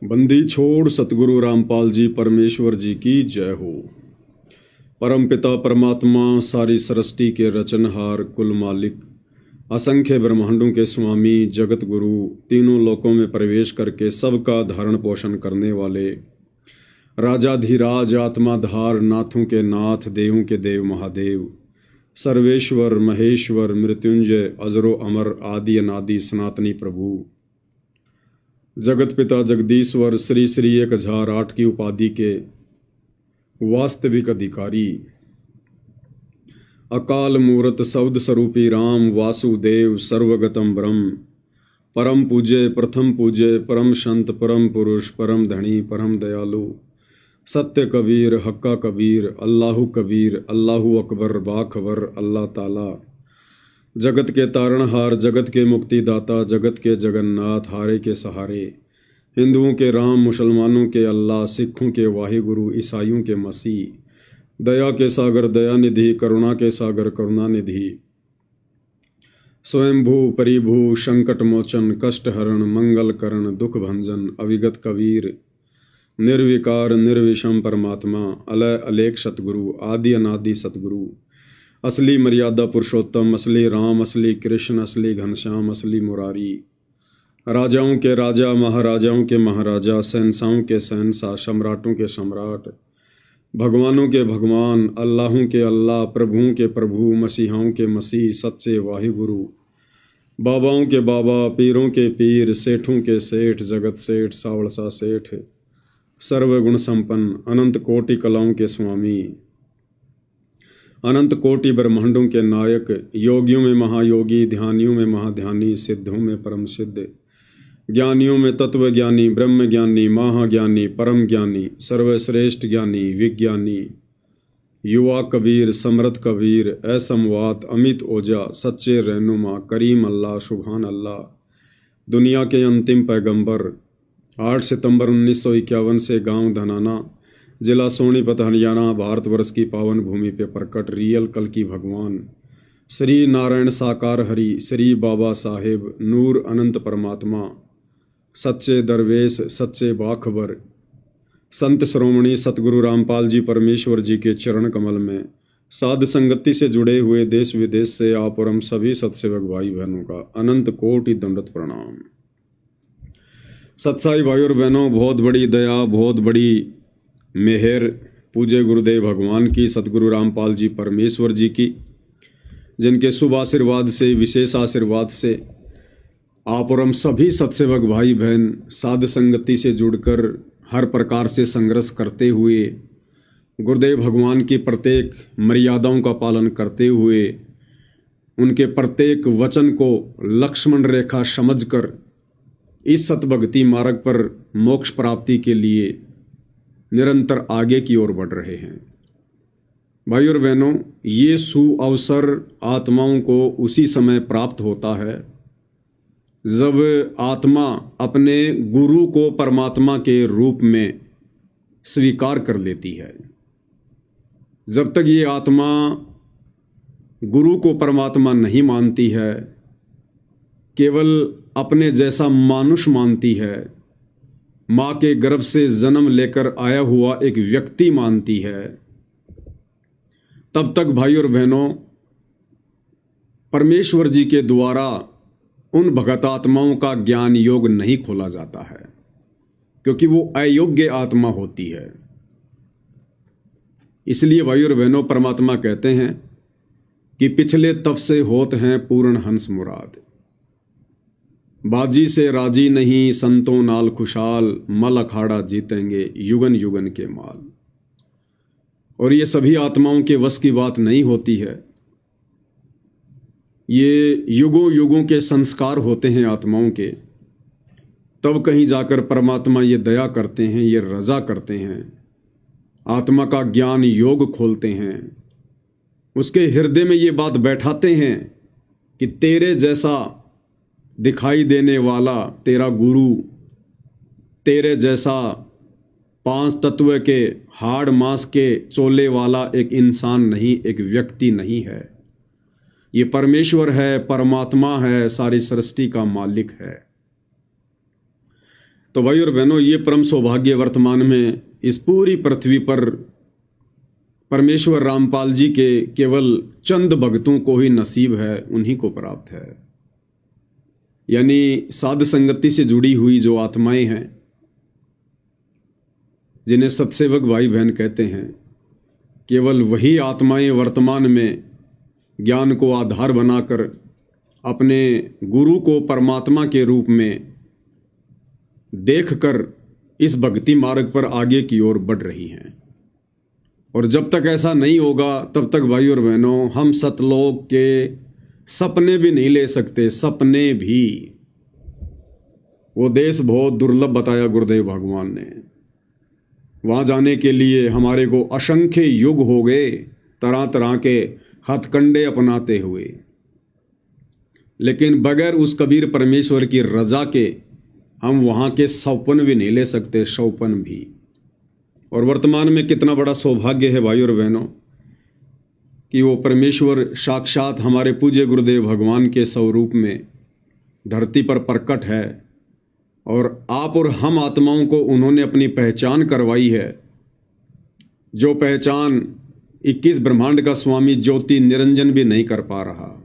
बंदी छोड़ सतगुरु रामपाल जी परमेश्वर जी की जय हो। परम पिता परमात्मा सारी सृष्टि के रचनहार कुल मालिक असंख्य ब्रह्मांडों के स्वामी जगत गुरु तीनों लोकों में प्रवेश करके सबका धारण पोषण करने वाले राजाधिराज आत्माधार नाथों के नाथ देवों के देव महादेव सर्वेश्वर महेश्वर मृत्युंजय अजरो अमर आदि अनादि सनातनी प्रभु जगत पिता जगदीश्वर श्री श्री 1008 की उपाधि के वास्तविक अधिकारी अकाल मूर्त सौद स्वरूपी राम वासुदेव सर्वगतम ब्रह्म परम पूज्य प्रथम पूज्य परम संत परम पुरुष परम धनी परम दयालु सत्य कबीर हक्का कबीर अल्लाहु कबीर अल्लाहु अकबर बाखबर अल्लाह ताला जगत के तारणहार जगत के मुक्तिदाता जगत के जगन्नाथ हारे के सहारे हिंदुओं के राम मुसलमानों के अल्लाह सिखों के वाहिगुरु ईसाइयों के मसीह दया के सागर दयानिधि करुणा के सागर करुणानिधि स्वयंभू परिभू संकट मोचन कष्टहरण मंगल करण दुख भंजन अविगत कबीर निर्विकार निर्विषम परमात्मा अलय अलेख सतगुरु आदि अनादि सतगुरु असली मर्यादा पुरुषोत्तम असली राम असली कृष्ण असली घनश्याम असली मुरारी राजाओं के राजा महाराजाओं के महाराजा शहंशाहों के शहंशाह सम्राटों के सम्राट भगवानों के भगवान अल्लाहों के अल्लाह प्रभुओं के प्रभु मसीहाओं के मसीह सच्चे वाहिगुरु बाबाओं के बाबा पीरों के पीर सेठों के सेठ जगत सेठ सावड़सा सेठ सर्वगुण संपन्न अनंत कोटि कलाओं के स्वामी अनंत कोटि ब्रह्मांडों के नायक योगियों में महायोगी ध्यानियों में महाध्यानी सिद्धों में परम सिद्ध ज्ञानियों में तत्व ज्ञानी ब्रह्म ज्ञानी महाज्ञानी परम ज्ञानी सर्वश्रेष्ठ ज्ञानी विज्ञानी युवा कबीर समृद्ध कबीर असमवात अमित ओजा सच्चे रहनुमा करीम अल्लाह सुभान अल्लाह दुनिया के अंतिम पैगंबर 8 सितंबर 1951 से गांव धनाना जिला सोनीपत हरियाणा भारतवर्ष की पावन भूमि पे प्रकट रियल कल की भगवान श्री नारायण साकार हरि श्री बाबा साहेब नूर अनंत परमात्मा सच्चे दरवेश सच्चे बाखबर संत श्रोमणी सतगुरु रामपाल जी परमेश्वर जी के चरण कमल में साध संगति से जुड़े हुए देश विदेश से आप और हम सभी सत्सेवक भाई बहनों का अनंत कोटि दंडवत प्रणाम। सत्साई भाई और बहनों, बहुत बड़ी दया बहुत बड़ी मेहर पूज्य गुरुदेव भगवान की सतगुरु रामपाल जी परमेश्वर जी की, जिनके शुभ आशीर्वाद से विशेष आशीर्वाद से आप और हम सभी सत्सेवक भाई बहन साध संगति से जुड़कर हर प्रकार से संघर्ष करते हुए गुरुदेव भगवान की प्रत्येक मर्यादाओं का पालन करते हुए उनके प्रत्येक वचन को लक्ष्मण रेखा समझकर इस सतभक्ति मार्ग पर मोक्ष प्राप्ति के लिए निरंतर आगे की ओर बढ़ रहे हैं। भाई और बहनों, ये सुअवसर आत्माओं को उसी समय प्राप्त होता है जब आत्मा अपने गुरु को परमात्मा के रूप में स्वीकार कर लेती है। जब तक ये आत्मा गुरु को परमात्मा नहीं मानती है, केवल अपने जैसा मानुष मानती है, माँ के गर्भ से जन्म लेकर आया हुआ एक व्यक्ति मानती है, तब तक भाई और बहनों परमेश्वर जी के द्वारा उन भगत आत्माओं का ज्ञान योग नहीं खोला जाता है, क्योंकि वो अयोग्य आत्मा होती है। इसलिए भाई और बहनों परमात्मा कहते हैं कि पिछले तप से होत हैं पूर्ण हंस मुराद, बाजी से राजी नहीं संतों नाल खुशाल, मल अखाड़ा जीतेंगे युगन युगन के माल। और ये सभी आत्माओं के वश की बात नहीं होती है, ये युगों युगों के संस्कार होते हैं आत्माओं के। तब कहीं जाकर परमात्मा ये दया करते हैं, ये रजा करते हैं, आत्मा का ज्ञान योग खोलते हैं, उसके हृदय में ये बात बैठाते हैं कि तेरे जैसा दिखाई देने वाला तेरा गुरु, तेरे जैसा 5 तत्व के हाड़ मांस के चोले वाला एक इंसान नहीं, एक व्यक्ति नहीं है। ये परमेश्वर है, परमात्मा है, सारी सृष्टि का मालिक है। तो भाई और बहनों, ये परम सौभाग्य वर्तमान में इस पूरी पृथ्वी पर परमेश्वर रामपाल जी के केवल चंद भक्तों को ही नसीब है, उन्हीं को प्राप्त है। यानी साध संगति से जुड़ी हुई जो आत्माएं हैं, जिन्हें सत्सेवक भाई बहन कहते हैं, केवल वही आत्माएं वर्तमान में ज्ञान को आधार बनाकर अपने गुरु को परमात्मा के रूप में देखकर इस भक्ति मार्ग पर आगे की ओर बढ़ रही हैं। और जब तक ऐसा नहीं होगा तब तक भाई और बहनों, हम सतलोक के सपने भी नहीं ले सकते। सपने भी, वो देश बहुत दुर्लभ बताया गुरुदेव भगवान ने। वहाँ जाने के लिए हमारे को असंख्य युग हो गए, तरह तरह के हथकंडे अपनाते हुए, लेकिन बगैर उस कबीर परमेश्वर की रजा के हम वहाँ के सौपन भी नहीं ले सकते, सौपन भी। और वर्तमान में कितना बड़ा सौभाग्य है भाई और बहनों कि वो परमेश्वर साक्षात हमारे पूज्य गुरुदेव भगवान के स्वरूप में धरती पर प्रकट है, और आप और हम आत्माओं को उन्होंने अपनी पहचान करवाई है, जो पहचान 21 ब्रह्मांड का स्वामी ज्योति निरंजन भी नहीं कर पा रहा।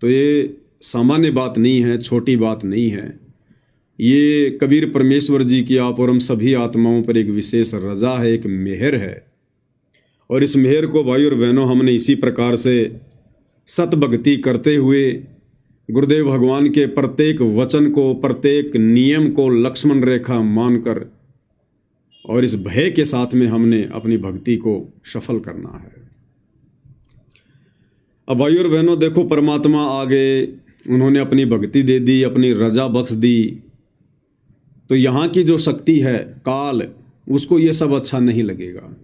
तो ये सामान्य बात नहीं है, छोटी बात नहीं है। ये कबीर परमेश्वर जी की आप और हम सभी आत्माओं पर एक विशेष रजा है, एक मेहर है। और इस मेहर को भाई और बहनों, हमने इसी प्रकार से सतभक्ति करते हुए गुरुदेव भगवान के प्रत्येक वचन को, प्रत्येक नियम को लक्ष्मण रेखा मानकर और इस भय के साथ में हमने अपनी भक्ति को सफल करना है। अब भाई और बहनों देखो, परमात्मा आ गए, उन्होंने अपनी भक्ति दे दी, अपनी रजा बख्श दी, तो यहाँ की जो शक्ति है काल, उसको ये सब अच्छा नहीं लगेगा।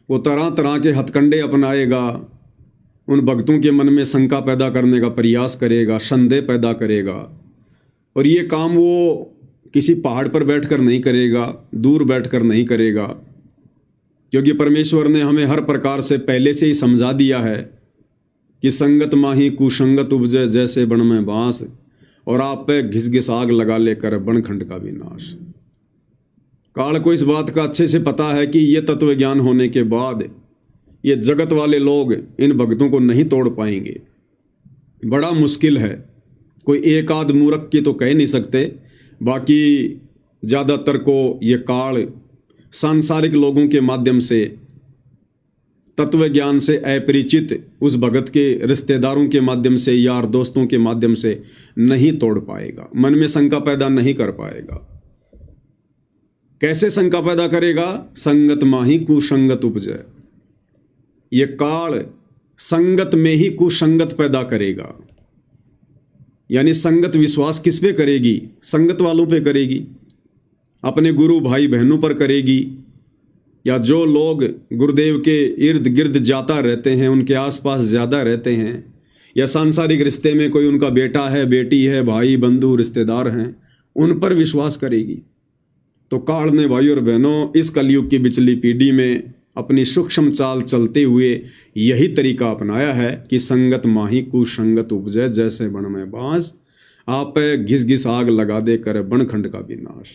वो तरह तरह के हथकंडे अपनाएगा, उन भक्तों के मन में शंका पैदा करने का प्रयास करेगा, संदेह पैदा करेगा। और ये काम वो किसी पहाड़ पर बैठकर नहीं करेगा, दूर बैठकर नहीं करेगा, क्योंकि परमेश्वर ने हमें हर प्रकार से पहले से ही समझा दिया है कि संगत माही कुसंगत उपजे जैसे बन में बांस, और आप पे घिस घिस आग लगा लेकर बनखंड का विनाश। काल को इस बात का अच्छे से पता है कि ये तत्व ज्ञान होने के बाद ये जगत वाले लोग इन भक्तों को नहीं तोड़ पाएंगे। बड़ा मुश्किल है, कोई एक आध मूर्ख की तो कह नहीं सकते, बाकी ज़्यादातर को ये काल सांसारिक लोगों के माध्यम से, तत्व ज्ञान से अपरिचित उस भगत के रिश्तेदारों के माध्यम से, यार दोस्तों के माध्यम से नहीं तोड़ पाएगा, मन में शंका पैदा नहीं कर पाएगा। कैसे शंका पैदा करेगा? संगत माही कुसंगत उपजे। ये काल संगत में ही कुसंगत पैदा करेगा। यानी संगत विश्वास किस पे करेगी? संगत वालों पे करेगी, अपने गुरु भाई बहनों पर करेगी, या जो लोग गुरुदेव के इर्द गिर्द जाता रहते हैं, उनके आसपास ज़्यादा रहते हैं, या सांसारिक रिश्ते में कोई उनका बेटा है, बेटी है, भाई बंधु रिश्तेदार हैं, उन पर विश्वास करेगी। तो काल ने भाई और बहनों इस कलयुग की बिचली पीढ़ी में अपनी सूक्ष्म चाल चलते हुए यही तरीका अपनाया है कि संगत माही कुसंगत उपजे जैसे बन में बांस, आप घिस घिस आग लगा दे कर बनखंड का विनाश।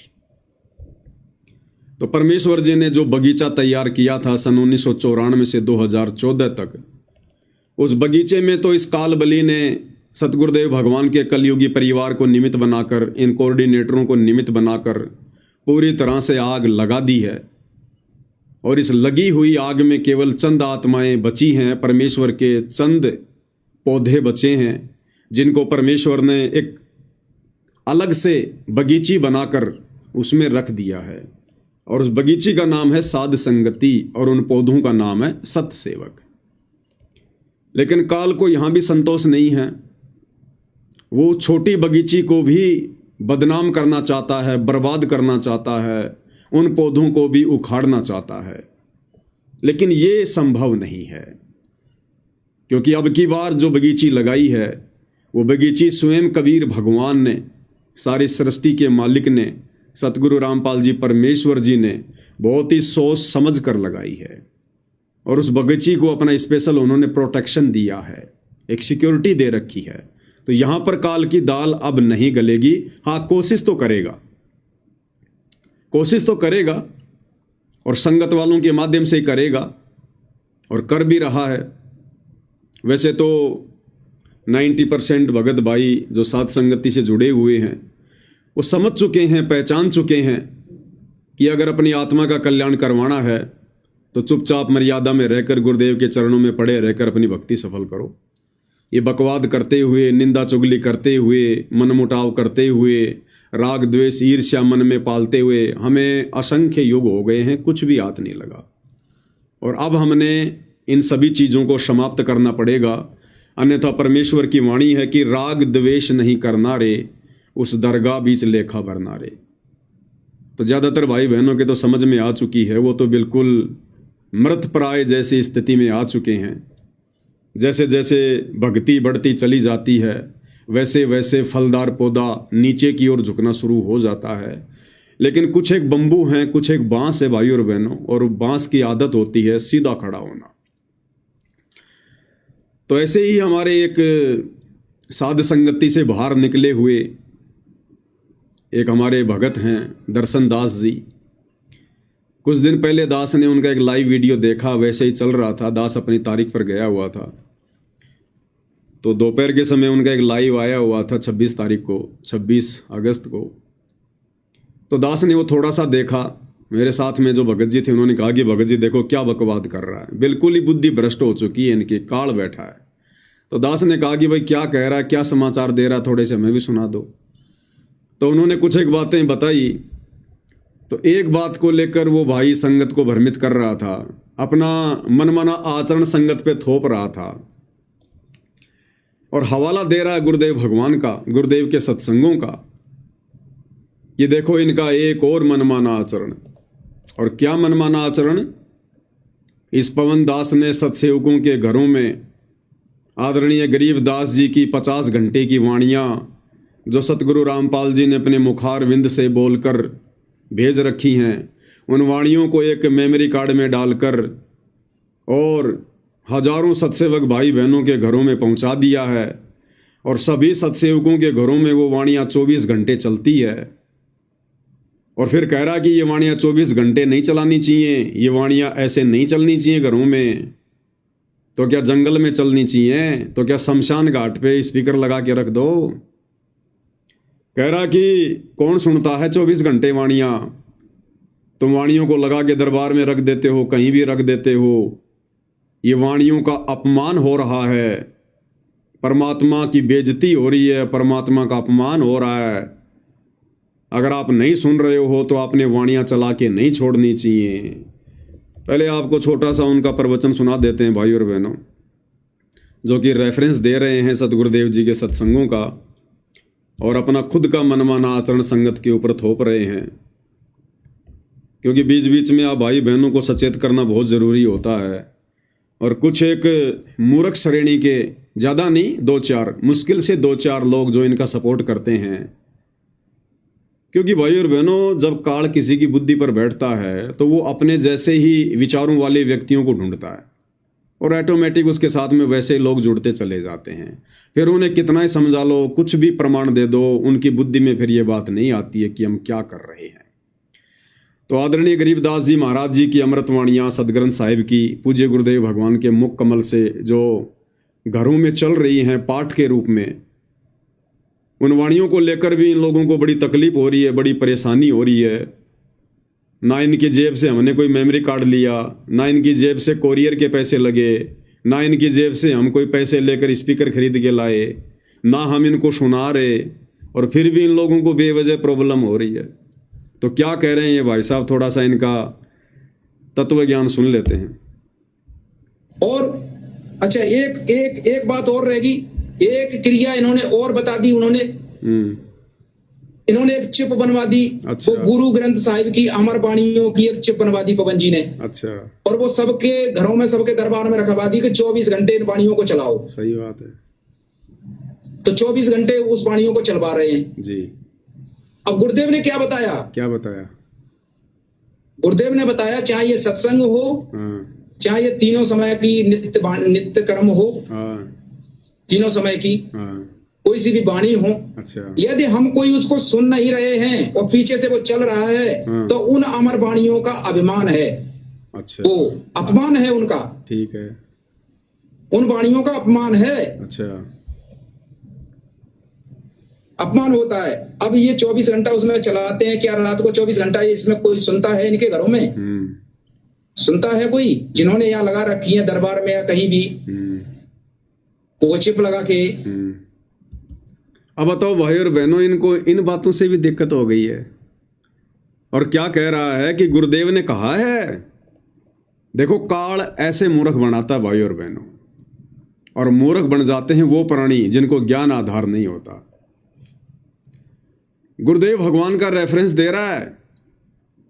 तो परमेश्वर जी ने जो बगीचा तैयार किया था सन 1994 से 2014 तक, उस बगीचे में तो इस काल बली ने सतगुरुदेव भगवान के कलयुगी परिवार को निमित्त बनाकर, इन कोऑर्डिनेटरों को निमित्त बनाकर पूरी तरह से आग लगा दी है। और इस लगी हुई आग में केवल चंद आत्माएं बची हैं, परमेश्वर के चंद पौधे बचे हैं, जिनको परमेश्वर ने एक अलग से बगीची बनाकर उसमें रख दिया है। और उस बगीची का नाम है साध संगति, और उन पौधों का नाम है सतसेवक। लेकिन काल को यहाँ भी संतोष नहीं है, वो छोटी बगीची को भी बदनाम करना चाहता है, बर्बाद करना चाहता है, उन पौधों को भी उखाड़ना चाहता है। लेकिन ये संभव नहीं है, क्योंकि अब की बार जो बगीची लगाई है वो बगीची स्वयं कबीर भगवान ने, सारी सृष्टि के मालिक ने, सतगुरु रामपाल जी परमेश्वर जी ने बहुत ही सोच समझ कर लगाई है। और उस बगीची को अपना स्पेशल उन्होंने प्रोटेक्शन दिया है, एक सिक्योरिटी दे रखी है। तो यहाँ पर काल की दाल अब नहीं गलेगी। हाँ, कोशिश तो करेगा, कोशिश तो करेगा और संगत वालों के माध्यम से ही करेगा और कर भी रहा है। वैसे तो 90% भगत भाई जो साध संगति से जुड़े हुए हैं वो समझ चुके हैं, पहचान चुके हैं कि अगर अपनी आत्मा का कल्याण करवाना है तो चुपचाप मर्यादा में रहकर गुरुदेव के चरणों में पड़े रहकर अपनी भक्ति सफल करो। ये बकवाद करते हुए, निंदा चुगली करते हुए, मनमुटाव करते हुए, राग द्वेष ईर्ष्या मन में पालते हुए हमें असंख्य युग हो गए हैं, कुछ भी हाथ नहीं लगा। और अब हमने इन सभी चीज़ों को समाप्त करना पड़ेगा, अन्यथा परमेश्वर की वाणी है कि राग द्वेष नहीं करना रे, उस दरगाह बीच लेखा भरना रे। तो ज़्यादातर भाई बहनों के तो समझ में आ चुकी है, वो तो बिल्कुल मृत प्राय जैसी स्थिति में आ चुके हैं। जैसे जैसे भक्ति बढ़ती चली जाती है वैसे वैसे फलदार पौधा नीचे की ओर झुकना शुरू हो जाता है। लेकिन कुछ एक बंबू हैं, कुछ एक बांस है भाई और बहनों, और बांस की आदत होती है सीधा खड़ा होना। तो ऐसे ही हमारे एक साध संगति से बाहर निकले हुए एक हमारे भगत हैं दर्शन दास जी। कुछ दिन पहले दास ने उनका एक लाइव वीडियो देखा, वैसे ही चल रहा था, दास अपनी तारीख पर गया हुआ था। तो दोपहर के समय उनका एक लाइव आया हुआ था 26 तारीख को, 26 अगस्त को। तो दास ने वो थोड़ा सा देखा। मेरे साथ में जो भगत जी थे उन्होंने कहा कि भगत जी देखो क्या बकवाद कर रहा है, बिल्कुल ही बुद्धि भ्रष्ट हो चुकी है, इनकी काल बैठा है। तो दास ने कहा कि भाई क्या कह रहा है, क्या समाचार दे रहा, थोड़े से हमें भी सुना दो। तो उन्होंने कुछ एक बातें बताई। तो एक बात को लेकर वो भाई संगत को भ्रमित कर रहा था, अपना मनमाना आचरण संगत पे थोप रहा था और हवाला दे रहा है गुरुदेव भगवान का, गुरुदेव के सत्संगों का। ये देखो इनका एक और मनमाना आचरण। और क्या मनमाना आचरण? इस पवन दास ने सत्सेवकों के घरों में आदरणीय गरीबदास जी की 50 घंटे की वाणियाँ जो सतगुरु रामपाल जी ने अपने मुखार विंद से बोलकर भेज रखी हैं, उन वाणियों को एक मेमोरी कार्ड में डालकर और हजारों सत्सेवक भाई बहनों के घरों में पहुंचा दिया है। और सभी सत्सेवकों के घरों में वो वाणियाँ 24 घंटे चलती है। और फिर कह रहा कि ये वाणियाँ 24 घंटे नहीं चलानी चाहिए, ये वाणियाँ ऐसे नहीं चलनी चाहिए घरों में। तो क्या जंगल में चलनी चाहिए? तो क्या शमशान घाट पे स्पीकर लगा के रख दो? कह रहा कि कौन सुनता है 24 घंटे वाणियाँ? तुम वाणियों को लगा के दरबार में रख देते हो, कहीं भी रख देते हो। ये वाणियों का अपमान हो रहा है, परमात्मा की बेइज्जती हो रही है, परमात्मा का अपमान हो रहा है। अगर आप नहीं सुन रहे हो तो आपने वाणियाँ चला के नहीं छोड़नी चाहिए। पहले आपको छोटा सा उनका प्रवचन सुना देते हैं भाई और बहनों, जो कि रेफरेंस दे रहे हैं सतगुरुदेव जी के सत्संगों का और अपना खुद का मनमाना आचरण संगत के ऊपर थोप रहे हैं। क्योंकि बीच बीच में आप भाई बहनों को सचेत करना बहुत ज़रूरी होता है। और कुछ एक मूर्ख श्रेणी के, ज़्यादा नहीं, 2-4, मुश्किल से 2-4 लोग जो इनका सपोर्ट करते हैं। क्योंकि भाई और बहनों, जब काल किसी की बुद्धि पर बैठता है तो वो अपने जैसे ही विचारों वाले व्यक्तियों को ढूंढता है और ऑटोमेटिक उसके साथ में वैसे लोग जुड़ते चले जाते हैं। फिर उन्हें कितना ही समझा लो, कुछ भी प्रमाण दे दो, उनकी बुद्धि में फिर ये बात नहीं आती है कि हम क्या कर रहे हैं। तो आदरणीय गरीबदास जी महाराज जी की अमृतवाणियाँ सदग्रंथ साहिब की पूज्य गुरुदेव भगवान के मुख कमल से जो घरों में चल रही हैं पाठ के रूप में, उन वाणियों को लेकर भी इन लोगों को बड़ी तकलीफ हो रही है, बड़ी परेशानी हो रही है। ना इनकी जेब से हमने कोई मेमोरी कार्ड लिया, ना इनकी जेब से कोरियर के पैसे लगे, ना इनकी जेब से हम कोई पैसे लेकर स्पीकर खरीद के लाए, ना हम इनको सुना रहे, और फिर भी इन लोगों को बेवजह प्रॉब्लम हो रही है। तो क्या कह रहे हैं ये भाई साहब, थोड़ा सा इनका तत्व ज्ञान सुन लेते हैं। और अच्छा, एक बात और रहेगी, एक क्रिया इन्होंने और बता दी। इन्होंने एक चिप बनवा दी। अच्छा। वो गुरु ग्रंथ साहिब की अमर वाणियों की एक चिप बनवा दी पवन जी ने। अच्छा। और वो सबके घरों में, सबके दरबार में रखवा दी कि 24 घंटे इन वाणियों को चलाओ। सही बात है। तो 24 घंटे उस वाणियों को चलवा रहे हैं जी। अब गुरुदेव ने क्या बताया? क्या बताया? गुरुदेव ने बताया, चाहे ये सत्संग हो, चाहे ये तीनों समय की नित्य कर्म हो, तीनों समय की, कोई सी भी वाणी हो, अच्छा यदि हम कोई उसको सुन नहीं रहे हैं और पीछे से वो चल रहा है, तो उन अमर वाणियों का अभिमान है, अच्छा वो अपमान है उनका, ठीक है, उन वाणियों का अपमान है, अच्छा अपमान होता है। अब ये 24 घंटा उसमें चलाते हैं, क्या रात को 24 घंटा इसमें कोई सुनता है इनके घरों में? सुनता है कोई? जिन्होंने यहाँ लगा रखी है दरबार में या कहीं भी वो चिप लगा के। अब बताओ भाई और बहनों, इनको इन बातों से भी दिक्कत हो गई है। और क्या कह रहा है कि गुरुदेव ने कहा है। देखो, काल ऐसे मूर्ख बनाता भाई और बहनों, और मूर्ख बन जाते हैं वो प्राणी जिनको ज्ञान आधार नहीं होता। गुरुदेव भगवान का रेफरेंस दे रहा है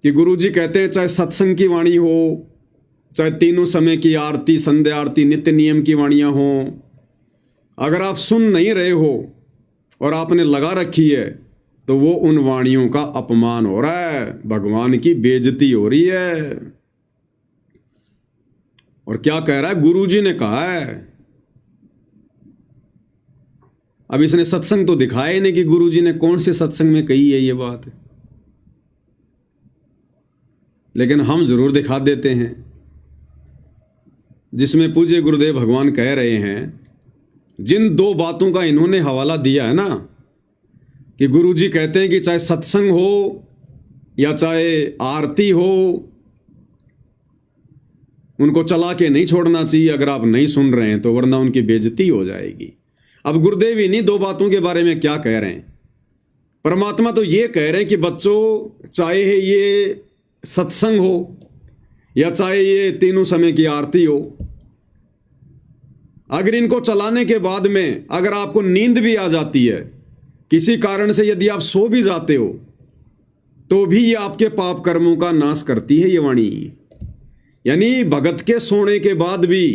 कि गुरुजी कहते हैं चाहे सत्संग की वाणी हो, चाहे तीनों समय की आरती, संध्या आरती, नित्य नियम की वाणियां हो, अगर आप सुन नहीं रहे हो और आपने लगा रखी है तो वो उन वाणियों का अपमान हो रहा है, भगवान की बेइज्जती हो रही है। और क्या कह रहा है? गुरुजी ने कहा है। अब इसने सत्संग तो दिखाया ही नहीं कि गुरुजी ने कौन से सत्संग में कही है ये बात, लेकिन हम जरूर दिखा देते हैं, जिसमें पूज्य गुरुदेव भगवान कह रहे हैं, जिन दो बातों का इन्होंने हवाला दिया है ना, कि गुरुजी कहते हैं कि चाहे सत्संग हो या चाहे आरती हो, उनको चला के नहीं छोड़ना चाहिए अगर आप नहीं सुन रहे हैं तो, वरना उनकी बेइज्जती हो जाएगी। अब गुरुदेव इन्हीं दो बातों के बारे में क्या कह रहे हैं? परमात्मा तो ये कह रहे हैं कि बच्चों, चाहे ये सत्संग हो या चाहे ये तीनों समय की आरती हो, अगर इनको चलाने के बाद में अगर आपको नींद भी आ जाती है, किसी कारण से यदि आप सो भी जाते हो, तो भी ये आपके पाप कर्मों का नाश करती है ये वाणी। यानी भगत के सोने के बाद भी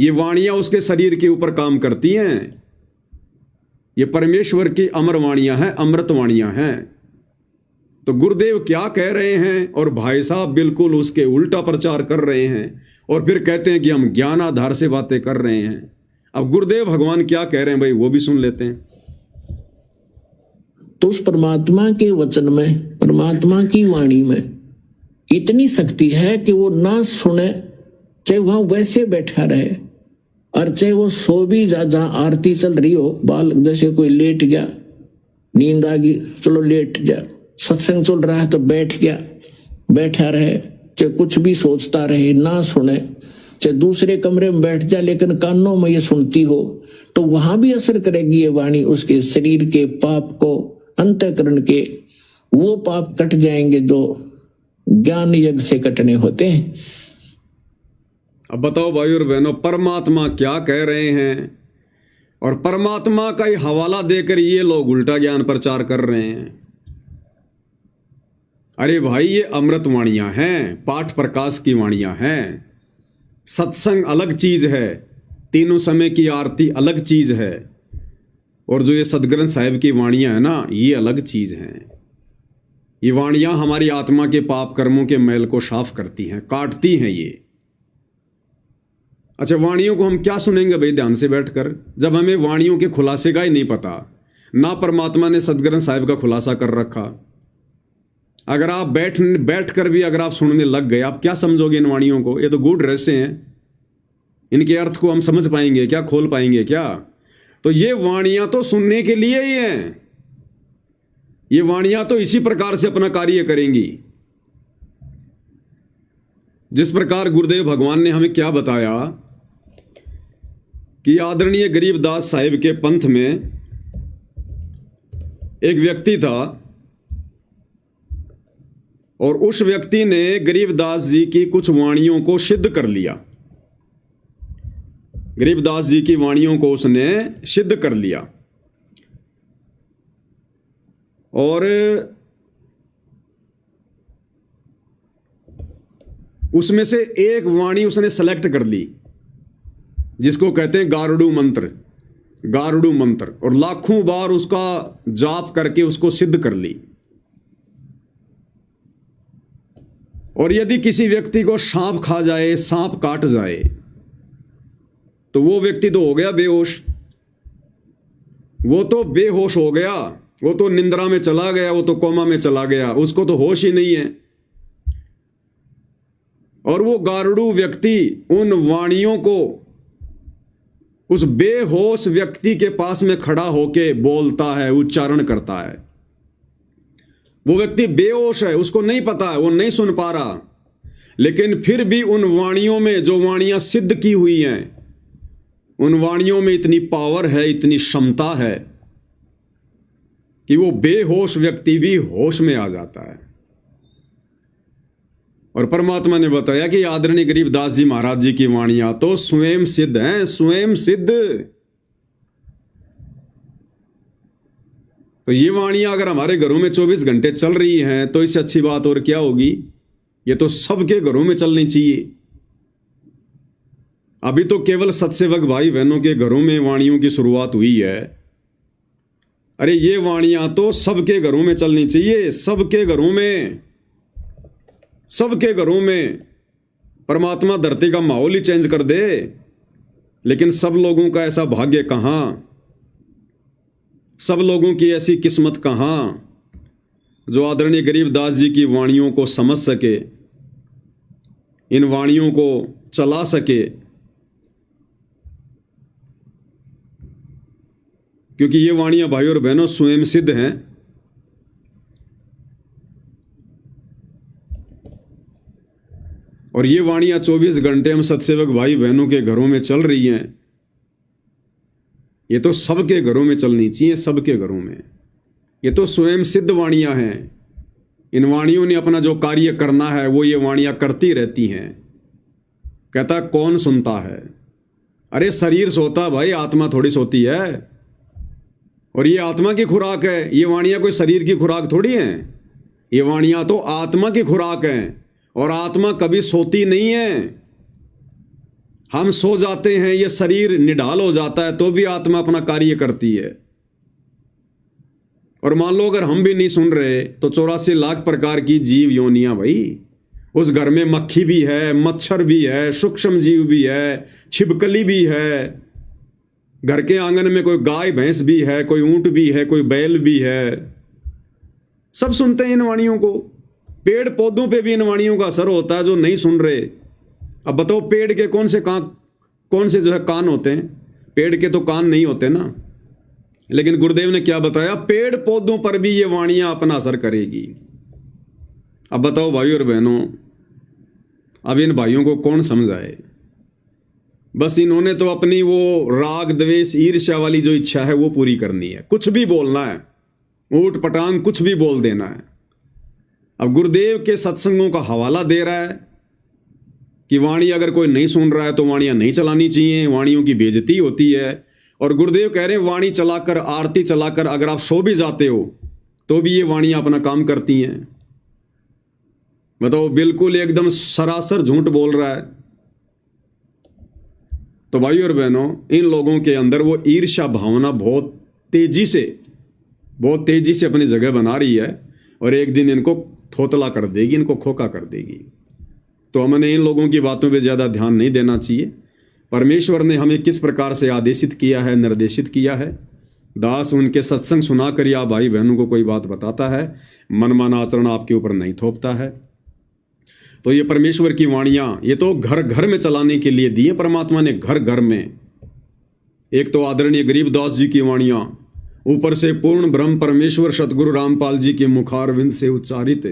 ये वाणियां उसके शरीर के ऊपर काम करती हैं। ये परमेश्वर की अमर वाणियां हैं, अमृत वाणियां हैं। तो गुरुदेव क्या कह रहे हैं और भाई साहब बिल्कुल उसके उल्टा प्रचार कर रहे हैं, और फिर कहते हैं कि हम ज्ञान आधार से बातें कर रहे हैं। अब गुरुदेव भगवान क्या कह रहे हैं भाई, वो भी सुन लेते हैं। तो उस परमात्मा के वचन में, परमात्मा की वाणी में इतनी शक्ति है कि वो ना सुने, चाहे वहां वैसे बैठा रहे, और चाहे वो सो भी ज्यादा, आरती चल रही हो, बाल जैसे कोई लेट गया, नींद आ गई, चलो लेट जा, सत्संग चल रहा है तो बैठ गया, बैठा रहे, चाहे कुछ भी सोचता रहे, ना सुने, चाहे दूसरे कमरे में बैठ जा लेकिन कानों में ये सुनती हो, तो वहां भी असर करेगी ये वाणी। उसके शरीर के पाप को, अंतःकरण के वो पाप कट जाएंगे जो ज्ञान यज्ञ से कटने होते हैं। अब बताओ भाई और बहनों, परमात्मा क्या कह रहे हैं, और परमात्मा का ही हवाला देकर ये लोग उल्टा ज्ञान प्रचार कर रहे हैं। अरे भाई, ये अमृत वाणियां हैं, पाठ प्रकाश की वाणियां हैं। सत्संग अलग चीज है, तीनों समय की आरती अलग चीज है, और जो ये सदग्रंथ साहिब की वाणियां है ना, ये अलग चीज हैं। ये वाणियां हमारी आत्मा के पाप कर्मों के मैल को साफ करती हैं, काटती हैं ये। अच्छा, वाणियों को हम क्या सुनेंगे भाई ध्यान से बैठकर, जब हमें वाणियों के खुलासे का ही नहीं पता, ना परमात्मा ने सदग्रंथ साहिब का खुलासा कर रखा। अगर आप बैठ कर भी अगर आप सुनने लग गए, आप क्या समझोगे इन वाणियों को? ये तो गूढ़ रहस्य हैं, इनके अर्थ को हम समझ पाएंगे क्या, खोल पाएंगे क्या? तो ये वाणियां तो सुनने के लिए ही हैं, ये वाणियां तो इसी प्रकार से अपना कार्य करेंगी। जिस प्रकार गुरुदेव भगवान ने हमें क्या बताया कि आदरणीय गरीबदास साहिब के पंथ में एक व्यक्ति था, और उस व्यक्ति ने गरीबदास जी की कुछ वाणियों को सिद्ध कर लिया। गरीबदास जी की वाणियों को उसने सिद्ध कर लिया, और उसमें से एक वाणी उसने सेलेक्ट कर ली, जिसको कहते हैं गारुड़ू मंत्र, गारुड़ू मंत्र, और लाखों बार उसका जाप करके उसको सिद्ध कर ली। और यदि किसी व्यक्ति को सांप खा जाए, सांप काट जाए, तो वो व्यक्ति तो हो गया बेहोश। वो तो बेहोश हो गया, वो तो निंद्रा में चला गया, वो तो कोमा में चला गया, उसको तो होश ही नहीं है। और वो गारुड़ू व्यक्ति उन वाणियों को उस बेहोश व्यक्ति के पास में खड़ा होके बोलता है, उच्चारण करता है। वो व्यक्ति बेहोश है, उसको नहीं पता है, वो नहीं सुन पा रहा, लेकिन फिर भी उन वाणियों में, जो वाणियां सिद्ध की हुई हैं, उन वाणियों में इतनी पावर है, इतनी क्षमता है कि वो बेहोश व्यक्ति भी होश में आ जाता है। और परमात्मा ने बताया कि आदरणीय गरीबदास जी महाराज जी की वाणियां तो स्वयं सिद्ध हैं, स्वयं सिद्ध। तो ये वाणियां अगर हमारे घरों में 24 घंटे चल रही हैं तो इससे अच्छी बात और क्या होगी। ये तो सबके घरों में चलनी चाहिए। अभी तो केवल सत्सेवक भाई बहनों के घरों में वाणियों की शुरुआत हुई है। अरे ये वाणियां तो सबके घरों में चलनी चाहिए, सबके घरों में, सबके घरों में। परमात्मा धरती का माहौल ही चेंज कर दे, लेकिन सब लोगों का ऐसा भाग्य कहां, सब लोगों की ऐसी किस्मत कहां जो आदरणीय गरीबदास जी की वाणियों को समझ सके, इन वाणियों को चला सके। क्योंकि ये वाणियां भाई और बहनों स्वयं सिद्ध हैं। और ये वाणियां 24 घंटे हम सत्सेवक भाई बहनों के घरों में चल रही हैं। ये तो सबके घरों में चलनी चाहिए, सबके घरों में। ये तो स्वयं सिद्ध वाणियां हैं। इन वाणियों ने अपना जो कार्य करना है वो ये वाणियां करती रहती हैं। कहता कौन सुनता है? अरे शरीर सोता भाई, आत्मा थोड़ी सोती है। और ये आत्मा की खुराक है। ये वाणियां कोई शरीर की खुराक थोड़ी हैं। ये वाणियां तो आत्मा की खुराक हैं। और आत्मा कभी सोती नहीं है। हम सो जाते हैं, ये शरीर निढाल हो जाता है, तो भी आत्मा अपना कार्य करती है। और मान लो अगर हम भी नहीं सुन रहे तो 84 लाख प्रकार की जीव योनियां भाई, उस घर में मक्खी भी है, मच्छर भी है, सूक्ष्म जीव भी है, छिपकली भी है, घर के आंगन में कोई गाय भैंस भी है, कोई ऊंट भी है, कोई बैल भी है। सब सुनते हैं इन वाणियों को। पेड़ पौधों पे भी इन वाणियों का असर होता है जो नहीं सुन रहे। अब बताओ पेड़ के कौन से जो है कान होते हैं? पेड़ के तो कान नहीं होते ना। लेकिन गुरुदेव ने क्या बताया? पेड़ पौधों पर भी ये वाणियां अपना असर करेगी। अब बताओ भाई और बहनों, अब इन भाइयों को कौन समझाए? बस इन्होंने तो अपनी वो राग द्वेष ईर्ष्या वाली जो इच्छा है वो पूरी करनी है। कुछ भी बोलना है, ऊट पटांग कुछ भी बोल देना है। अब गुरुदेव के सत्संगों का हवाला दे रहा है कि वाणी अगर कोई नहीं सुन रहा है तो वाणियां नहीं चलानी चाहिए, वाणियों की बेइज्जती होती है। और गुरुदेव कह रहे हैं वाणी चलाकर, आरती चलाकर अगर आप सो भी जाते हो तो भी ये वाणियां अपना काम करती हैं। बताओ, बिल्कुल एकदम सरासर झूठ बोल रहा है। तो भाई और बहनों, इन लोगों के अंदर वो ईर्ष्या भावना बहुत तेजी से अपनी जगह बना रही है और एक दिन इनको थोतला कर देगी, इनको खोखा कर देगी। तो हमने इन लोगों की बातों पे ज़्यादा ध्यान नहीं देना चाहिए। परमेश्वर ने हमें किस प्रकार से आदेशित किया है, निर्देशित किया है। दास उनके सत्संग सुनाकर या भाई बहनों को कोई बात बताता है, मनमाना आचरण आपके ऊपर नहीं थोपता है। तो ये परमेश्वर की वाणियां, ये तो घर घर में चलाने के लिए दी है परमात्मा ने, घर घर में। एक तो आदरणीय गरीबदास जी की वाणियां, ऊपर से पूर्ण ब्रह्म परमेश्वर सतगुरु रामपाल जी के मुखारविंद से उच्चारित,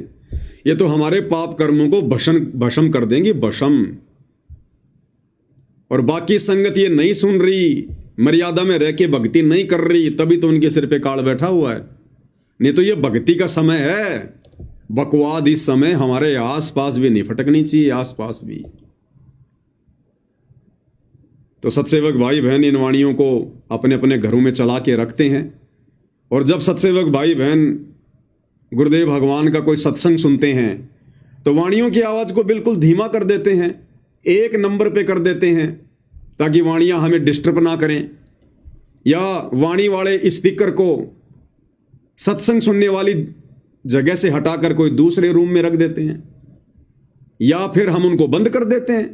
ये तो हमारे पाप कर्मों को भस्म कर देंगी, भस्म। और बाकी संगत ये नहीं सुन रही, मर्यादा में रह के भक्ति नहीं कर रही, तभी तो उनके सिर पे काल बैठा हुआ है। नहीं तो ये भक्ति का समय है। बकवाद इस समय हमारे आसपास भी नहीं फटकनी चाहिए, आसपास भी। तो सत्सेवक भाई बहन इन वाणियों को अपने अपने घरों में चला के रखते हैं। और जब सत्सेवक भाई बहन गुरुदेव भगवान का कोई सत्संग सुनते हैं तो वाणियों की आवाज को बिल्कुल धीमा कर देते हैं, 1 नंबर पे कर देते हैं, ताकि वाणियां हमें डिस्टर्ब ना करें। या वाणी वाले स्पीकर को सत्संग सुनने वाली जगह से हटाकर कोई दूसरे रूम में रख देते हैं, या फिर हम उनको बंद कर देते हैं।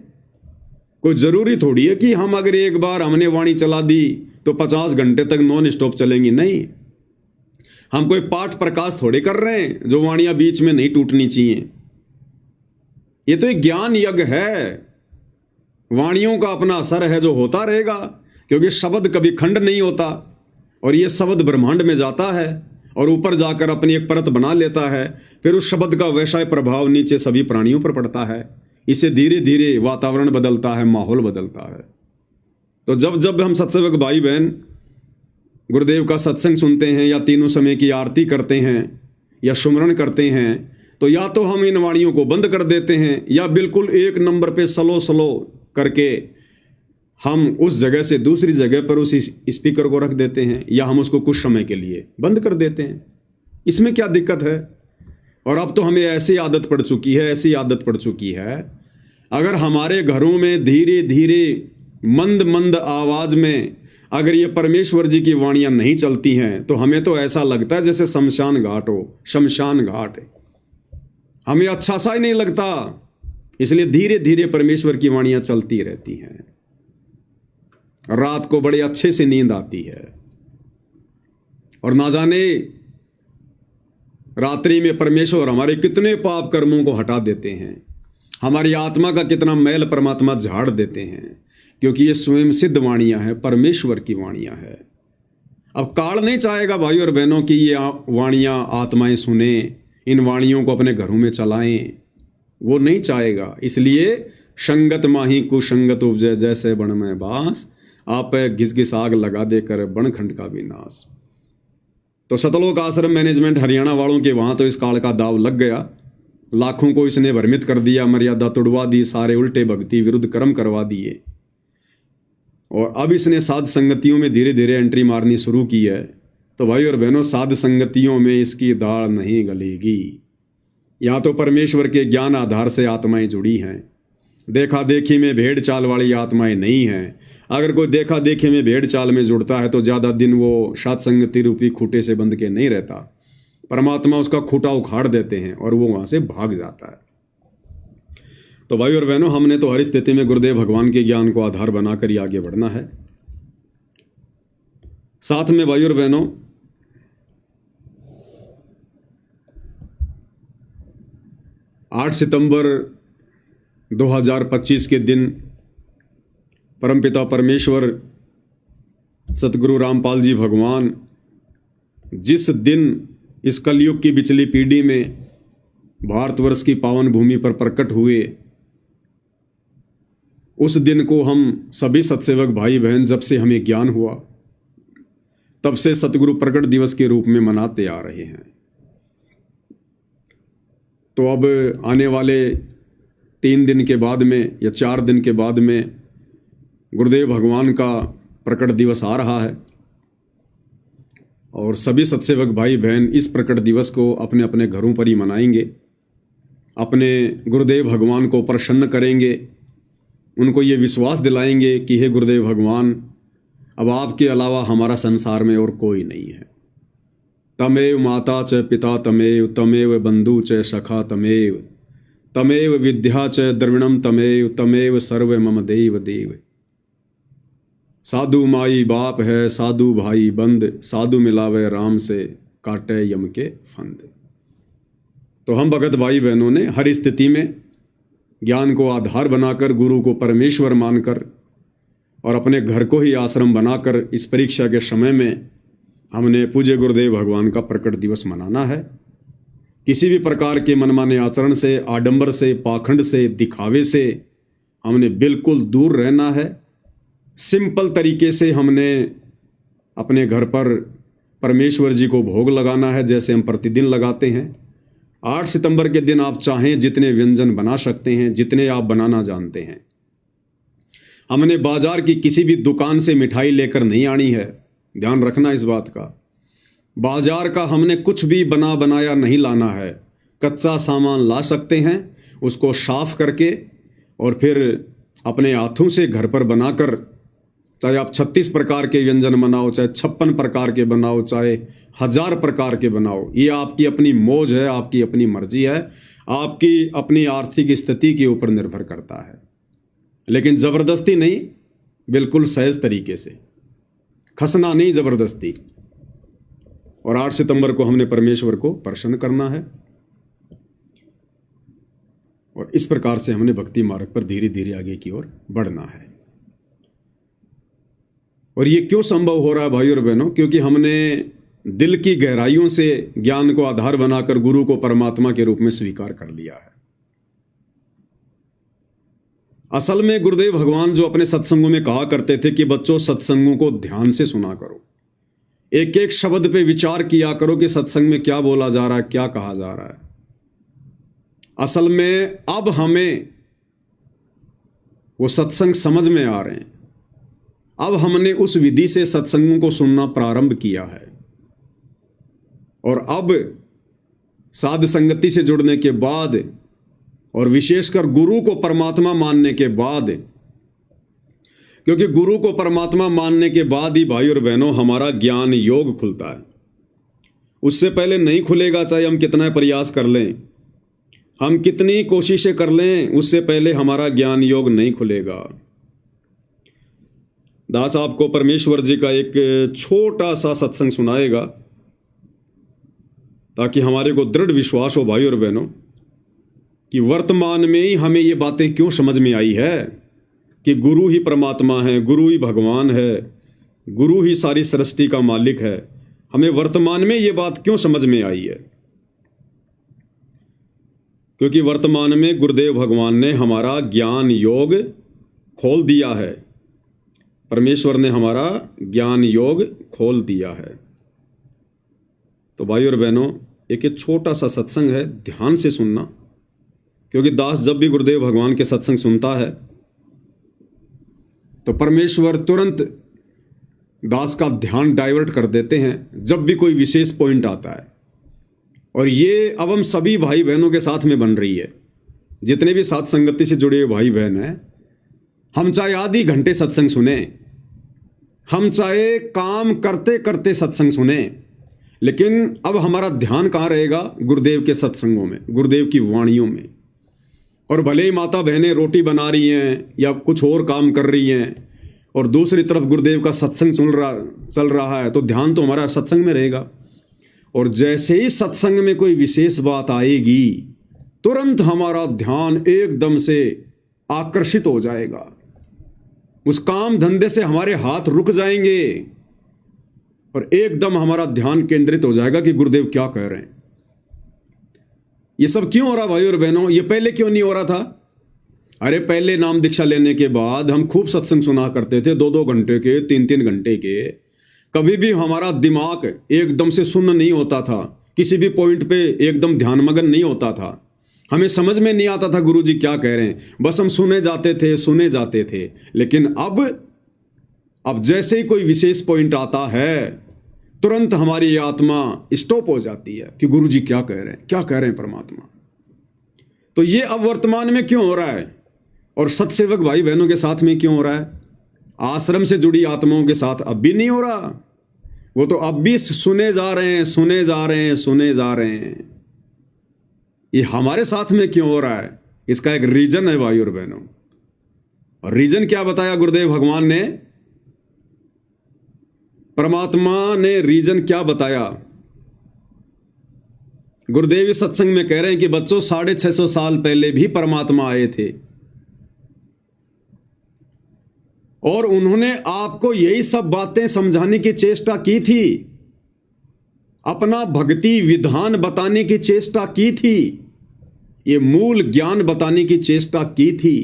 कोई जरूरी थोड़ी है कि हम अगर एक बार हमने वाणी चला दी तो 50 घंटे तक नॉन स्टॉप चलेंगी? नहीं। हम कोई पाठ प्रकाश थोड़े कर रहे हैं जो वाणियां बीच में नहीं टूटनी चाहिए। ये तो एक ज्ञान यज्ञ है। वाणियों का अपना असर है जो होता रहेगा, क्योंकि शब्द कभी खंड नहीं होता और ये शब्द ब्रह्मांड में जाता है और ऊपर जाकर अपनी एक परत बना लेता है। फिर उस शब्द का वैसा प्रभाव नीचे सभी प्राणियों पर पड़ता है। इससे धीरे धीरे वातावरण बदलता है, माहौल बदलता है। तो जब जब हम सत्संग भाई बहन गुरुदेव का सत्संग सुनते हैं या तीनों समय की आरती करते हैं या सुमरण करते हैं, तो या तो हम इन वाणियों को बंद कर देते हैं या बिल्कुल एक नंबर पे स्लो करके हम उस जगह से दूसरी जगह पर उस स्पीकर को रख देते हैं या हम उसको कुछ समय के लिए बंद कर देते हैं। इसमें क्या दिक्कत है? और अब तो हमें ऐसी आदत पड़ चुकी है, अगर हमारे घरों में धीरे धीरे मंद मंद आवाज में अगर ये परमेश्वर जी की वाणियां नहीं चलती हैं तो हमें तो ऐसा लगता है जैसे शमशान घाट है। हमें अच्छा सा ही नहीं लगता। इसलिए धीरे धीरे परमेश्वर की वाणियां चलती रहती हैं। रात को बड़े अच्छे से नींद आती है और ना जाने रात्रि में परमेश्वर हमारे कितने पाप कर्मों को हटा देते हैं, हमारी आत्मा का कितना मैल परमात्मा झाड़ देते हैं, क्योंकि ये स्वयं सिद्ध वाणियां हैं, परमेश्वर की वाणियां हैं। अब काल नहीं चाहेगा भाई और बहनों की ये वाणियां आत्माएं सुने, इन वाणियों को अपने घरों में चलाएं, वो नहीं चाहेगा। इसलिए संगत माही कुसंगत उपजे, जैसे बण में बास, आप घिस घिस आग लगा देकर बनखंड का विनाश। तो सतलोक आश्रम मैनेजमेंट हरियाणा वालों के वहां तो इस काल का दाव लग गया। लाखों को इसने भ्रमित कर दिया, मर्यादा तोड़वा दी, सारे उल्टे भक्ति विरुद्ध कर्म करवा दिए। और अब इसने साध संगतियों में धीरे धीरे एंट्री मारनी शुरू की है। तो भाई और बहनों, साध संगतियों में इसकी दाल नहीं गलेगी। यहाँ तो परमेश्वर के ज्ञान आधार से आत्माएं जुड़ी हैं, देखा देखी में भेड़ चाल वाली आत्माएं नहीं हैं। अगर कोई देखा देखी में भेड़ चाल में जुड़ता है तो ज़्यादा दिन वो साध संगति रूपी खूटे से बंध के नहीं रहता। परमात्मा उसका खूटा उखाड़ देते हैं और वो वहाँ से भाग जाता है। तो भाई और बहनों, हमने तो हर स्थिति में गुरुदेव भगवान के ज्ञान को आधार बनाकर ही आगे बढ़ना है। साथ में भाई और बहनों, आठ सितंबर 2025 के दिन परमपिता परमेश्वर सतगुरु रामपाल जी भगवान जिस दिन इस कलयुग की बिचली पीढ़ी में भारतवर्ष की पावन भूमि पर प्रकट हुए, उस दिन को हम सभी सत्सेवक भाई बहन, जब से हमें ज्ञान हुआ तब से सतगुरु प्रकट दिवस के रूप में मनाते आ रहे हैं। तो अब आने वाले 3 दिन के बाद में या 4 दिन के बाद में गुरुदेव भगवान का प्रकट दिवस आ रहा है और सभी सत्सेवक भाई बहन इस प्रकट दिवस को अपने अपने घरों पर ही मनाएंगे, अपने गुरुदेव भगवान को प्रसन्न करेंगे, उनको ये विश्वास दिलाएंगे कि हे गुरुदेव भगवान, अब आपके अलावा हमारा संसार में और कोई नहीं है। तमेव माता च पिता तमेव, तमेव बंधु च सखा तमेव, तमेव विद्या च द्रविणम तमेव, तमेव सर्व मम देव देव। साधु माई बाप है, साधु भाई बंद, साधु मिलावे राम से, काटे यम के फंद। तो हम भगत भाई बहनों ने हर स्थिति में ज्ञान को आधार बनाकर, गुरु को परमेश्वर मानकर और अपने घर को ही आश्रम बनाकर इस परीक्षा के समय में हमने पूज्य गुरुदेव भगवान का प्रकट दिवस मनाना है। किसी भी प्रकार के मनमाने आचरण से, आडंबर से, पाखंड से, दिखावे से हमने बिल्कुल दूर रहना है। सिंपल तरीके से हमने अपने घर पर परमेश्वर जी को भोग लगाना है, जैसे हम प्रतिदिन लगाते हैं। 8 सितंबर के दिन आप चाहें जितने व्यंजन बना सकते हैं, जितने आप बनाना जानते हैं। हमने बाजार की किसी भी दुकान से मिठाई लेकर नहीं आनी है, ध्यान रखना इस बात का। बाजार का हमने कुछ भी बनाया नहीं लाना है। कच्चा सामान ला सकते हैं, उसको साफ करके और फिर अपने हाथों से घर पर बनाकर, चाहे आप 36 प्रकार के व्यंजन बनाओ, चाहे 56 प्रकार के बनाओ, चाहे 1000 प्रकार के बनाओ, ये आपकी अपनी मौज है, आपकी अपनी मर्जी है, आपकी अपनी आर्थिक स्थिति के ऊपर निर्भर करता है। लेकिन ज़बरदस्ती नहीं, बिल्कुल सहज तरीके से खसना नहीं जबरदस्ती। और 8 सितंबर को हमने परमेश्वर को प्रसन्न करना है और इस प्रकार से हमने भक्ति मार्ग पर धीरे धीरे आगे की ओर बढ़ना है। और ये क्यों संभव हो रहा है भाई और बहनों? क्योंकि हमने दिल की गहराइयों से ज्ञान को आधार बनाकर गुरु को परमात्मा के रूप में स्वीकार कर लिया है। असल में गुरुदेव भगवान जो अपने सत्संगों में कहा करते थे कि बच्चों सत्संगों को ध्यान से सुना करो, एक एक शब्द पे विचार किया करो कि सत्संग में क्या बोला जा रहा है, क्या कहा जा रहा है। असल में अब हमें वो सत्संग समझ में आ रहे हैं। अब हमने उस विधि से सत्संगों को सुनना प्रारंभ किया है और अब साध संगति से जुड़ने के बाद और विशेषकर गुरु को परमात्मा मानने के बाद, क्योंकि गुरु को परमात्मा मानने के बाद ही भाई और बहनों हमारा ज्ञान योग खुलता है। उससे पहले नहीं खुलेगा, चाहे हम कितना प्रयास कर लें, हम कितनी कोशिशें कर लें, उससे पहले हमारा ज्ञान योग नहीं खुलेगा। दास आपको परमेश्वर जी का एक छोटा सा सत्संग सुनाएगा ताकि हमारे को दृढ़ विश्वास हो भाई और बहनों कि वर्तमान में ही हमें ये बातें क्यों समझ में आई है कि गुरु ही परमात्मा है, गुरु ही भगवान है, गुरु ही सारी सृष्टि का मालिक है। हमें वर्तमान में ये बात क्यों समझ में आई है? क्योंकि वर्तमान में गुरुदेव भगवान ने हमारा ज्ञान योग खोल दिया है। परमेश्वर ने हमारा ज्ञान योग खोल दिया है। तो भाई और बहनों एक छोटा सा सत्संग है, ध्यान से सुनना, क्योंकि दास जब भी गुरुदेव भगवान के सत्संग सुनता है तो परमेश्वर तुरंत दास का ध्यान डाइवर्ट कर देते हैं जब भी कोई विशेष पॉइंट आता है। और ये अब हम सभी भाई बहनों के साथ में बन रही है। जितने भी साथ संगति से जुड़े हुए भाई बहन हैं, हम चाहे आधी घंटे सत्संग सुने, हम चाहे काम करते करते सत्संग सुने, लेकिन अब हमारा ध्यान कहाँ रहेगा? गुरुदेव के सत्संगों में, गुरुदेव की वाणियों में। और भले ही माता बहनें रोटी बना रही हैं या कुछ और काम कर रही हैं और दूसरी तरफ गुरुदेव का सत्संग चल रहा है, तो ध्यान तो हमारा सत्संग में रहेगा। और जैसे ही सत्संग में कोई विशेष बात आएगी, तुरंत हमारा ध्यान एकदम से आकर्षित हो जाएगा। उस काम धंधे से हमारे हाथ रुक जाएंगे और एकदम हमारा ध्यान केंद्रित हो जाएगा कि गुरुदेव क्या कह रहे हैं। ये सब क्यों हो रहा भाई और बहनों? ये पहले क्यों नहीं हो रहा था? अरे पहले नाम दीक्षा लेने के बाद हम खूब सत्संग सुना करते थे, 2-2 घंटे के, 3-3 घंटे के। कभी भी हमारा दिमाग एकदम से सुन्न नहीं होता था, किसी भी पॉइंट पे एकदम ध्यानमग्न नहीं होता था। हमें समझ में नहीं आता था गुरुजी क्या कह रहे हैं, बस हम सुने जाते थे। लेकिन अब जैसे ही कोई विशेष पॉइंट आता है, तुरंत हमारी आत्मा स्टॉप हो जाती है कि गुरुजी क्या कह रहे हैं परमात्मा। तो ये अब वर्तमान में क्यों हो रहा है और सत्सेवक भाई बहनों के साथ में क्यों हो रहा है? आश्रम से जुड़ी आत्माओं के साथ अब भी नहीं हो रहा। वो तो अब भी सुने जा रहे हैं। ये हमारे साथ में क्यों हो रहा है? इसका एक रीजन है भाई और बहनों। और रीजन क्या बताया गुरुदेव भगवान ने? परमात्मा ने रीजन क्या बताया? गुरुदेव इस सत्संग में कह रहे हैं कि बच्चों 650 साल पहले भी परमात्मा आए थे और उन्होंने आपको यही सब बातें समझाने की चेष्टा की थी, अपना भक्ति विधान बताने की चेष्टा की थी, ये मूल ज्ञान बताने की चेष्टा की थी,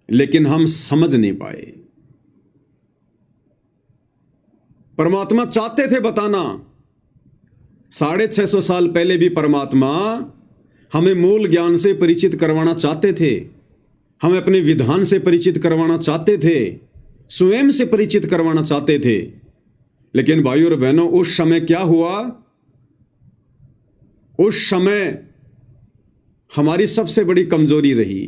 लेकिन हम समझ नहीं पाए। परमात्मा चाहते थे बताना, 650 साल पहले भी परमात्मा हमें मूल ज्ञान से परिचित करवाना चाहते थे, हमें अपने विधान से परिचित करवाना चाहते थे, स्वयं से परिचित करवाना चाहते थे। लेकिन भाइयों और बहनों, उस समय क्या हुआ? उस समय हमारी सबसे बड़ी कमजोरी रही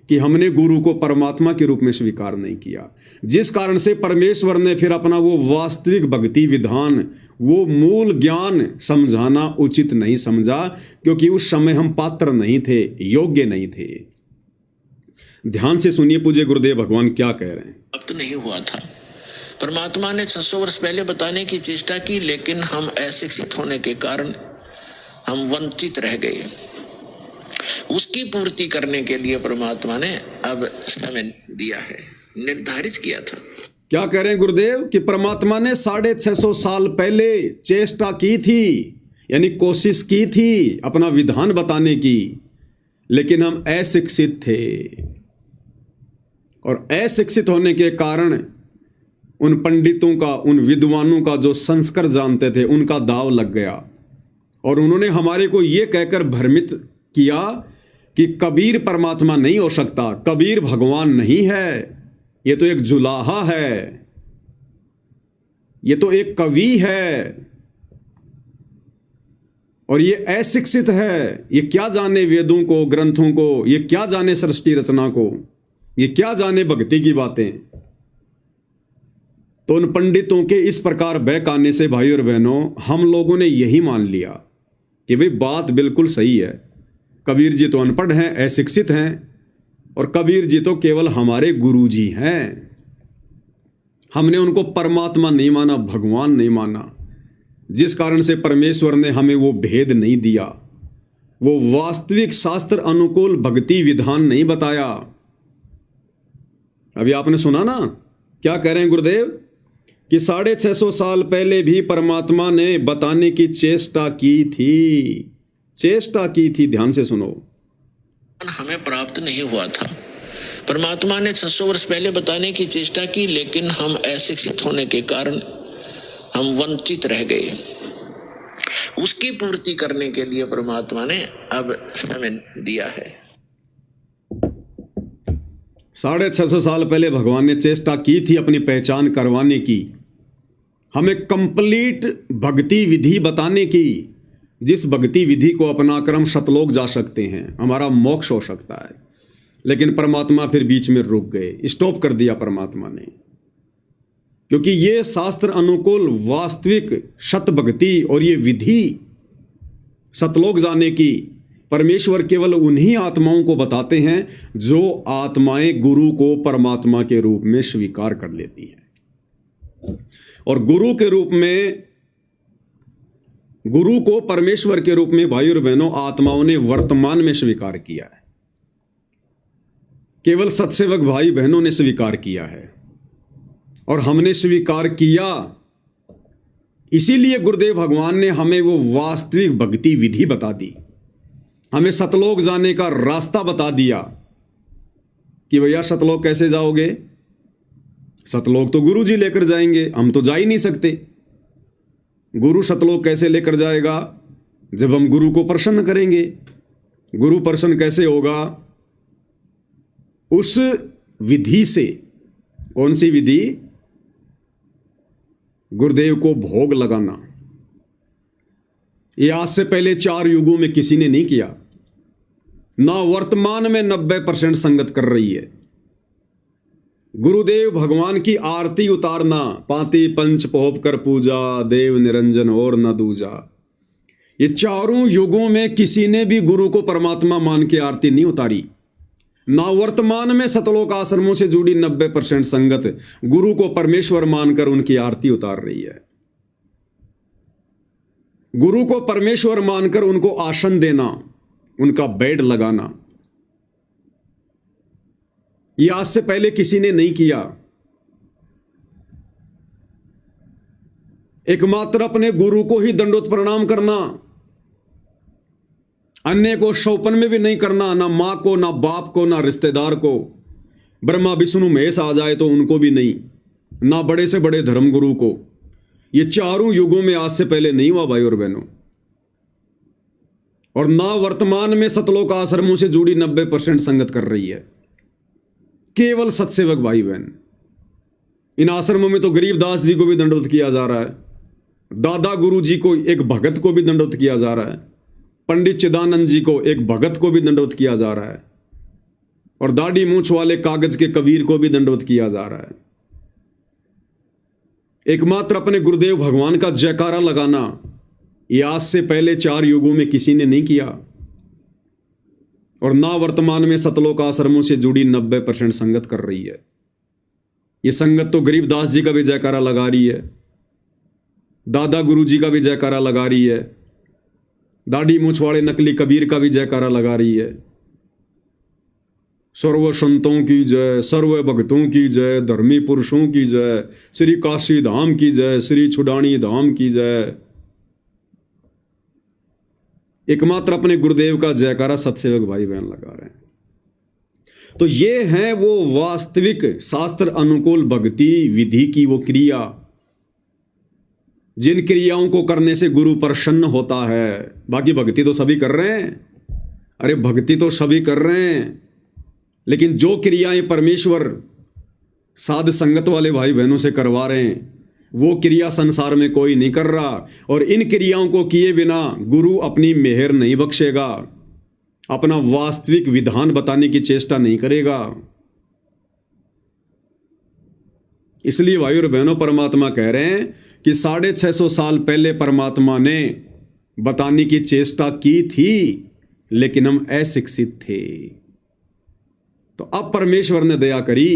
कि हमने गुरु को परमात्मा के रूप में स्वीकार नहीं किया, जिस कारण से परमेश्वर ने फिर अपना वो वास्तविक भक्ति विधान, वो मूल ज्ञान समझाना उचित नहीं समझा, क्योंकि उस समय हम पात्र नहीं थे, योग्य नहीं थे। ध्यान से सुनिए पूज्य गुरुदेव भगवान क्या कह रहे हैं। वक्त नहीं हुआ था परमात्मा ने 600 वर्ष पहले बताने की चेष्टा की, लेकिन हम अशिक्षित होने के कारण हम वंचित रह गए। उसकी पूर्ति करने के लिए परमात्मा ने अब समय दिया है, निर्धारित किया था। क्या कह रहे हैं गुरुदेव कि परमात्मा ने 650 साल पहले चेष्टा की थी, यानी कोशिश की थी अपना विधान बताने की, लेकिन हम अशिक्षित थे और अशिक्षित होने के कारण उन पंडितों का, उन विद्वानों का जो संस्कार जानते थे, उनका दाव लग गया और उन्होंने हमारे को यह कहकर भ्रमित किया कि कबीर परमात्मा नहीं हो सकता, कबीर भगवान नहीं है, ये तो एक जुलाहा है, ये तो एक कवि है और ये अशिक्षित है, ये क्या जाने वेदों को, ग्रंथों को, ये क्या जाने सृष्टि रचना को, ये क्या जाने भक्ति की बातें। तो उन पंडितों के इस प्रकार बहकाने से भाई और बहनों, हम लोगों ने यही मान लिया कि भाई बात बिल्कुल सही है, कबीर जी तो अनपढ़ हैं, अशिक्षित हैं और कबीर जी तो केवल हमारे गुरु जी हैं। हमने उनको परमात्मा नहीं माना, भगवान नहीं माना, जिस कारण से परमेश्वर ने हमें वो भेद नहीं दिया, वो वास्तविक शास्त्र अनुकूल भक्ति विधान नहीं बताया। अभी आपने सुना ना क्या कह रहे हैं गुरुदेव कि 650 साल पहले भी परमात्मा ने बताने की चेष्टा की थी, चेष्टा की थी। ध्यान से सुनो, हमें प्राप्त नहीं हुआ था। परमात्मा ने 600 वर्ष पहले बताने की चेष्टा की, लेकिन हम अशिक्षित होने के कारण हम वंचित रह गए। उसकी पूर्ति करने के लिए परमात्मा ने अब समय दिया है। 650 साल पहले भगवान ने चेष्टा की थी अपनी पहचान करवाने की, हमें कंप्लीट भक्ति विधि बताने की, जिस भक्ति विधि को अपनाकर हम सतलोक जा सकते हैं, हमारा मोक्ष हो सकता है। लेकिन परमात्मा फिर बीच में रुक गए, स्टॉप कर दिया परमात्मा ने, क्योंकि ये शास्त्र अनुकूल वास्तविक सत भक्ति और ये विधि सतलोक जाने की परमेश्वर केवल उन्हीं आत्माओं को बताते हैं जो आत्माएं गुरु को परमात्मा के रूप में स्वीकार कर लेती हैं। और गुरु के रूप में, गुरु को परमेश्वर के रूप में भाई और बहनों आत्माओं ने वर्तमान में स्वीकार किया है, केवल सत्सेवक भाई बहनों ने स्वीकार किया है और हमने स्वीकार किया। इसीलिए गुरुदेव भगवान ने हमें वो वास्तविक भक्ति विधि बता दी, हमें सतलोक जाने का रास्ता बता दिया कि भैया सतलोक कैसे जाओगे, सतलोक तो गुरु जी लेकर जाएंगे, हम तो जा ही नहीं सकते। गुरु सतलोक कैसे लेकर जाएगा, जब हम गुरु को प्रसन्न करेंगे। गुरु प्रसन्न कैसे होगा, उस विधि से। कौन सी विधि? गुरुदेव को भोग लगाना। ये आज से पहले 4 युगों में किसी ने नहीं किया, ना वर्तमान में 90% संगत कर रही है। गुरुदेव भगवान की आरती उतारना, पाती पंच पोप कर पूजा, देव निरंजन और न दूजा, ये 4 युगों में किसी ने भी गुरु को परमात्मा मान के आरती नहीं उतारी। ना वर्तमान में सतलोक आश्रमों से जुड़ी 90% संगत गुरु को परमेश्वर मानकर उनकी आरती उतार रही है। गुरु को परमेश्वर मानकर उनको आसन देना, उनका बेड लगाना, यह आज से पहले किसी ने नहीं किया। एकमात्र अपने गुरु को ही दंडोत प्रणाम करना, अन्य को सौपन में भी नहीं करना, ना मां को, ना बाप को, ना रिश्तेदार को। ब्रह्मा विष्णु महेश आ जाए तो उनको भी नहीं, ना बड़े से बड़े धर्मगुरु को। ये 4 युगों में आज से पहले नहीं हुआ भाई और बहनों। और ना वर्तमान में सतलोक आश्रमों से जुड़ी 90% संगत कर रही है, केवल सत्सेवक भाई बहन। इन आश्रमों में तो गरीबदास जी को भी दंडोत किया जा रहा है, दादा गुरु जी को, एक भगत को भी दंडोत किया जा रहा है, पंडित चिदानंद जी को, एक भगत को भी दंडोत किया जा रहा है, और दाढ़ी मूंछ वाले कागज के कबीर को भी दंडोत किया जा रहा है। एकमात्र अपने गुरुदेव भगवान का जयकारा लगाना, यह आज से पहले 4 युगों में किसी ने नहीं किया। और ना वर्तमान में सतलोक आश्रमों से जुड़ी 90% संगत कर रही है। ये संगत तो गरीबदास जी का भी जयकारा लगा रही है, दादा गुरु जी का भी जयकारा लगा रही है, दाढ़ी मूछ वाले नकली कबीर का भी जयकारा लगा रही है। सर्व संतों की जय, सर्व भक्तों की जय, धर्मी पुरुषों की जय, श्री काशी धाम की जय, श्री छुडानी धाम की जय। एकमात्र अपने गुरुदेव का जयकारा सत्सेवक भाई बहन लगा रहे हैं। तो ये है वो वास्तविक शास्त्र अनुकूल भक्ति विधि की वो क्रिया, जिन क्रियाओं को करने से गुरु प्रसन्न होता है। बाकी भक्ति तो सभी कर रहे हैं, अरे भक्ति तो सभी कर रहे हैं, लेकिन जो क्रियाएं परमेश्वर साध संगत वाले भाई बहनों से करवा रहे हैं वो क्रिया संसार में कोई नहीं कर रहा। और इन क्रियाओं को किए बिना गुरु अपनी मेहर नहीं बख्शेगा, अपना वास्तविक विधान बताने की चेष्टा नहीं करेगा। इसलिए भाई और बहनों, परमात्मा कह रहे हैं कि 650 साल पहले परमात्मा ने बताने की चेष्टा की थी, लेकिन हम अशिक्षित थे। तो अब परमेश्वर ने दया करी,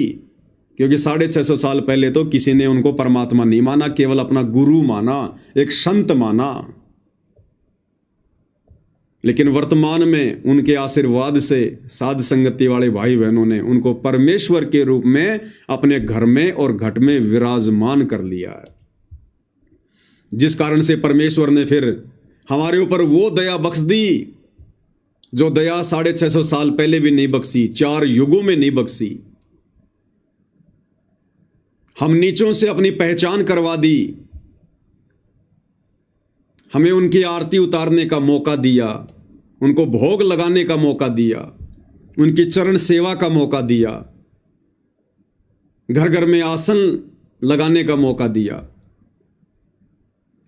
क्योंकि 650 साल पहले तो किसी ने उनको परमात्मा नहीं माना, केवल अपना गुरु माना, एक संत माना। लेकिन वर्तमान में उनके आशीर्वाद से साध संगति वाले भाई बहनों ने उनको परमेश्वर के रूप में अपने घर में और घट में विराजमान कर लिया है, जिस कारण से परमेश्वर ने फिर हमारे ऊपर वो दया बख्श दी जो दया 650 साल पहले भी नहीं बख्शी, 4 युगों में नहीं बख्शी। हम नीचों से अपनी पहचान करवा दी, हमें उनकी आरती उतारने का मौका दिया, उनको भोग लगाने का मौका दिया, उनकी चरण सेवा का मौका दिया, घर घर में आसन लगाने का मौका दिया।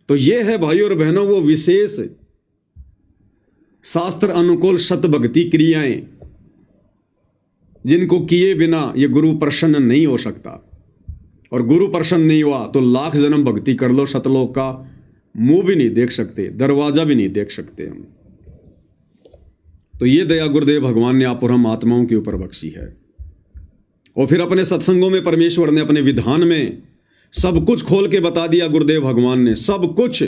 तो यह है भाई और बहनों वो विशेष शास्त्र अनुकूल शत भक्ति क्रियाएं, जिनको किए बिना ये गुरु प्रसन्न नहीं हो सकता। और गुरु प्रसन्न नहीं हुआ तो लाख जन्म भक्ति कर लो, सतलोक का मुंह भी नहीं देख सकते, दरवाजा भी नहीं देख सकते हम। तो ये दया गुरुदेव भगवान ने आप और हम आत्माओं के ऊपर बख्शी है। और फिर अपने सत्संगों में परमेश्वर ने अपने विधान में सब कुछ खोल के बता दिया। गुरुदेव भगवान ने सब कुछ,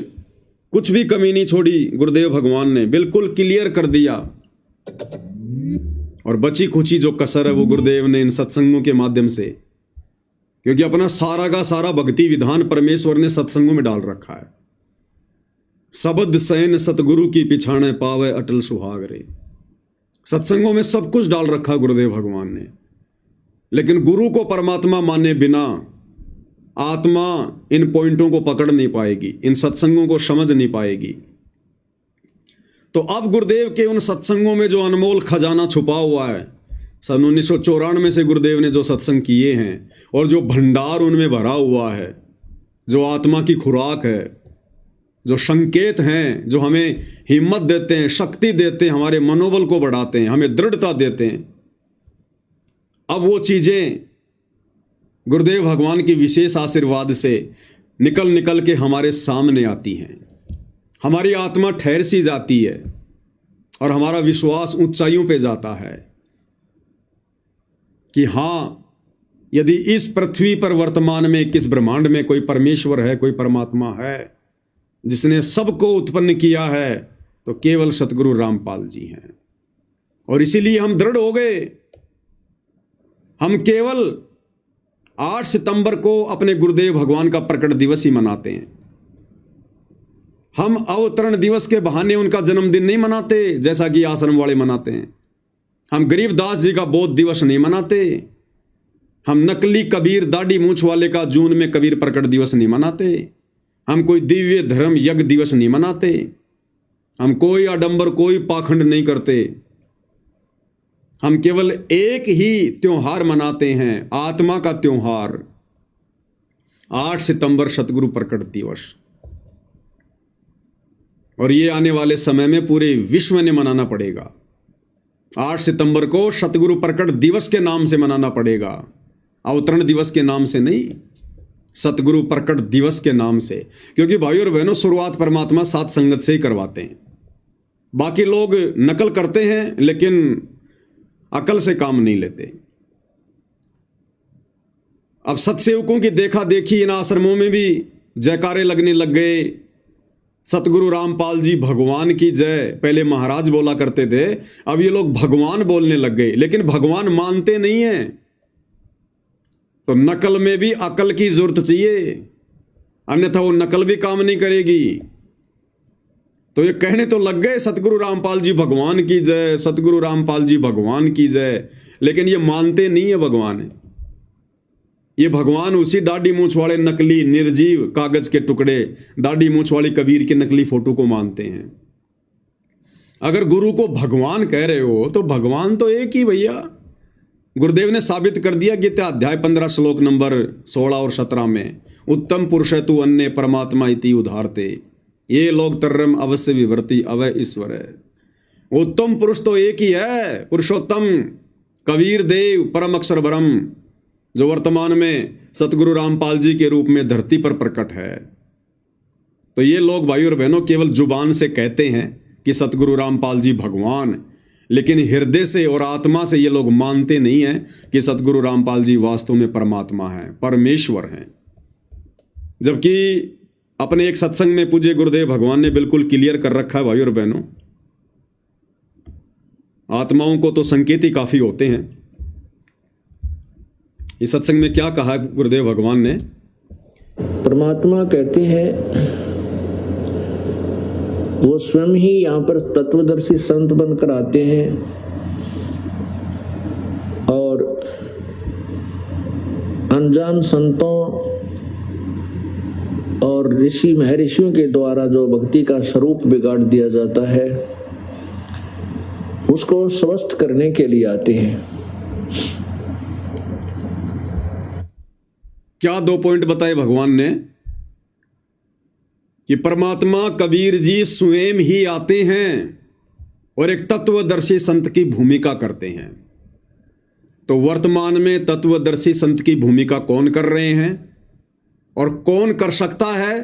कुछ भी कमी नहीं छोड़ी। गुरुदेव भगवान ने बिल्कुल क्लियर कर दिया। और बची खुची जो कसर है वो गुरुदेव ने इन सत्संगों के माध्यम से, क्योंकि अपना सारा का सारा भक्ति विधान परमेश्वर ने सत्संगों में डाल रखा है। सबद सैन सतगुरु की पिछाणे पावे अटल सुहाग रे, सत्संगों में सब कुछ डाल रखा गुरुदेव भगवान ने। लेकिन गुरु को परमात्मा माने बिना आत्मा इन पॉइंटों को पकड़ नहीं पाएगी, इन सत्संगों को समझ नहीं पाएगी। तो अब गुरुदेव के उन सत्संगों में जो अनमोल खजाना छुपा हुआ है, सन 1994 से गुरुदेव ने जो सत्संग किए हैं और जो भंडार उनमें भरा हुआ है, जो आत्मा की खुराक है, जो संकेत हैं, जो हमें हिम्मत देते हैं, शक्ति देते हैं, हमारे मनोबल को बढ़ाते हैं, हमें दृढ़ता देते हैं, अब वो चीजें गुरुदेव भगवान की विशेष आशीर्वाद से निकल निकल के हमारे सामने आती हैं। हमारी आत्मा ठहर सी जाती है और हमारा विश्वास ऊंचाइयों पे जाता है कि हाँ, यदि इस पृथ्वी पर वर्तमान में किस ब्रह्मांड में कोई परमेश्वर है, कोई परमात्मा है जिसने सबको उत्पन्न किया है, तो केवल सतगुरु रामपाल जी हैं। और इसीलिए हम दृढ़ हो गए। हम केवल 8 सितंबर को अपने गुरुदेव भगवान का प्रकट दिवस ही मनाते हैं। हम अवतरण दिवस के बहाने उनका जन्मदिन नहीं मनाते जैसा कि आश्रम वाले मनाते हैं। हम गरीबदास जी का बोध दिवस नहीं मनाते। हम नकली कबीर दाढ़ी मूछ वाले का जून में कबीर प्रकट दिवस नहीं मनाते। हम कोई दिव्य धर्म यज्ञ दिवस नहीं मनाते। हम कोई आडंबर, कोई पाखंड नहीं करते। हम केवल एक ही त्योहार मनाते हैं, आत्मा का त्योहार, 8 सितंबर सतगुरु प्रकट दिवस। और ये आने वाले समय में पूरे विश्व ने मनाना पड़ेगा। 8 सितंबर को सतगुरु प्रकट दिवस के नाम से मनाना पड़ेगा, अवतरण दिवस के नाम से नहीं, सतगुरु प्रकट दिवस के नाम से। क्योंकि भाई और बहनों, शुरुआत परमात्मा साथ संगत से ही करवाते हैं। बाकी लोग नकल करते हैं लेकिन अकल से काम नहीं लेते। अब सत्सेवकों की देखा देखी इन आश्रमों में भी जयकारे लगने लग गए, सतगुरु रामपाल जी भगवान की जय। पहले महाराज बोला करते थे, अब ये लोग भगवान बोलने लग गए, लेकिन भगवान मानते नहीं हैं। तो नकल में भी अकल की जरूरत चाहिए, अन्यथा वो नकल भी काम नहीं करेगी। तो ये कहने तो लग गए सतगुरु रामपाल जी भगवान की जय, सतगुरु रामपाल जी भगवान की जय, लेकिन ये मानते नहीं है भगवान। ये भगवान उसी दाढ़ी मूंछ वाले नकली निर्जीव कागज के टुकड़े, दाढ़ी मूंछ वाली कबीर के नकली फोटो को मानते हैं। अगर गुरु को भगवान कह रहे हो तो भगवान तो एक ही भैया। गुरुदेव ने साबित कर दिया गीता अध्याय 15 श्लोक नंबर 16 और 17 में, उत्तम पुरुष तु अन्य परमात्मा इति उधारते ये लोग तरम अवश्य विवर्ती अवय ईश्वर है। उत्तम पुरुष तो एक ही है, पुरुषोत्तम कबीर देव परम अक्षर ब्रह्म, जो वर्तमान में सतगुरु रामपाल जी के रूप में धरती पर प्रकट है। तो ये लोग भाई और बहनों केवल जुबान से कहते हैं कि सतगुरु रामपाल जी भगवान, लेकिन हृदय से और आत्मा से ये लोग मानते नहीं हैं कि सतगुरु रामपाल जी वास्तव में परमात्मा हैं, परमेश्वर हैं। जबकि अपने एक सत्संग में पूज्य गुरुदेव भगवान ने बिल्कुल क्लियर कर रखा है भाई और बहनों, आत्माओं को तो संकेत ही काफी होते हैं। इस सत्संग में क्या कहा गुरुदेव भगवान ने? परमात्मा कहते हैं वो स्वयं ही यहाँ पर तत्वदर्शी संत बनकर आते हैं और अनजान संतों और ऋषि महर्षियों के द्वारा जो भक्ति का स्वरूप बिगाड़ दिया जाता है उसको स्वस्थ करने के लिए आते हैं। क्या 2 पॉइंट बताए भगवान ने कि परमात्मा कबीर जी स्वयं ही आते हैं और एक तत्वदर्शी संत की भूमिका करते हैं। तो वर्तमान में तत्वदर्शी संत की भूमिका कौन कर रहे हैं और कौन कर सकता है?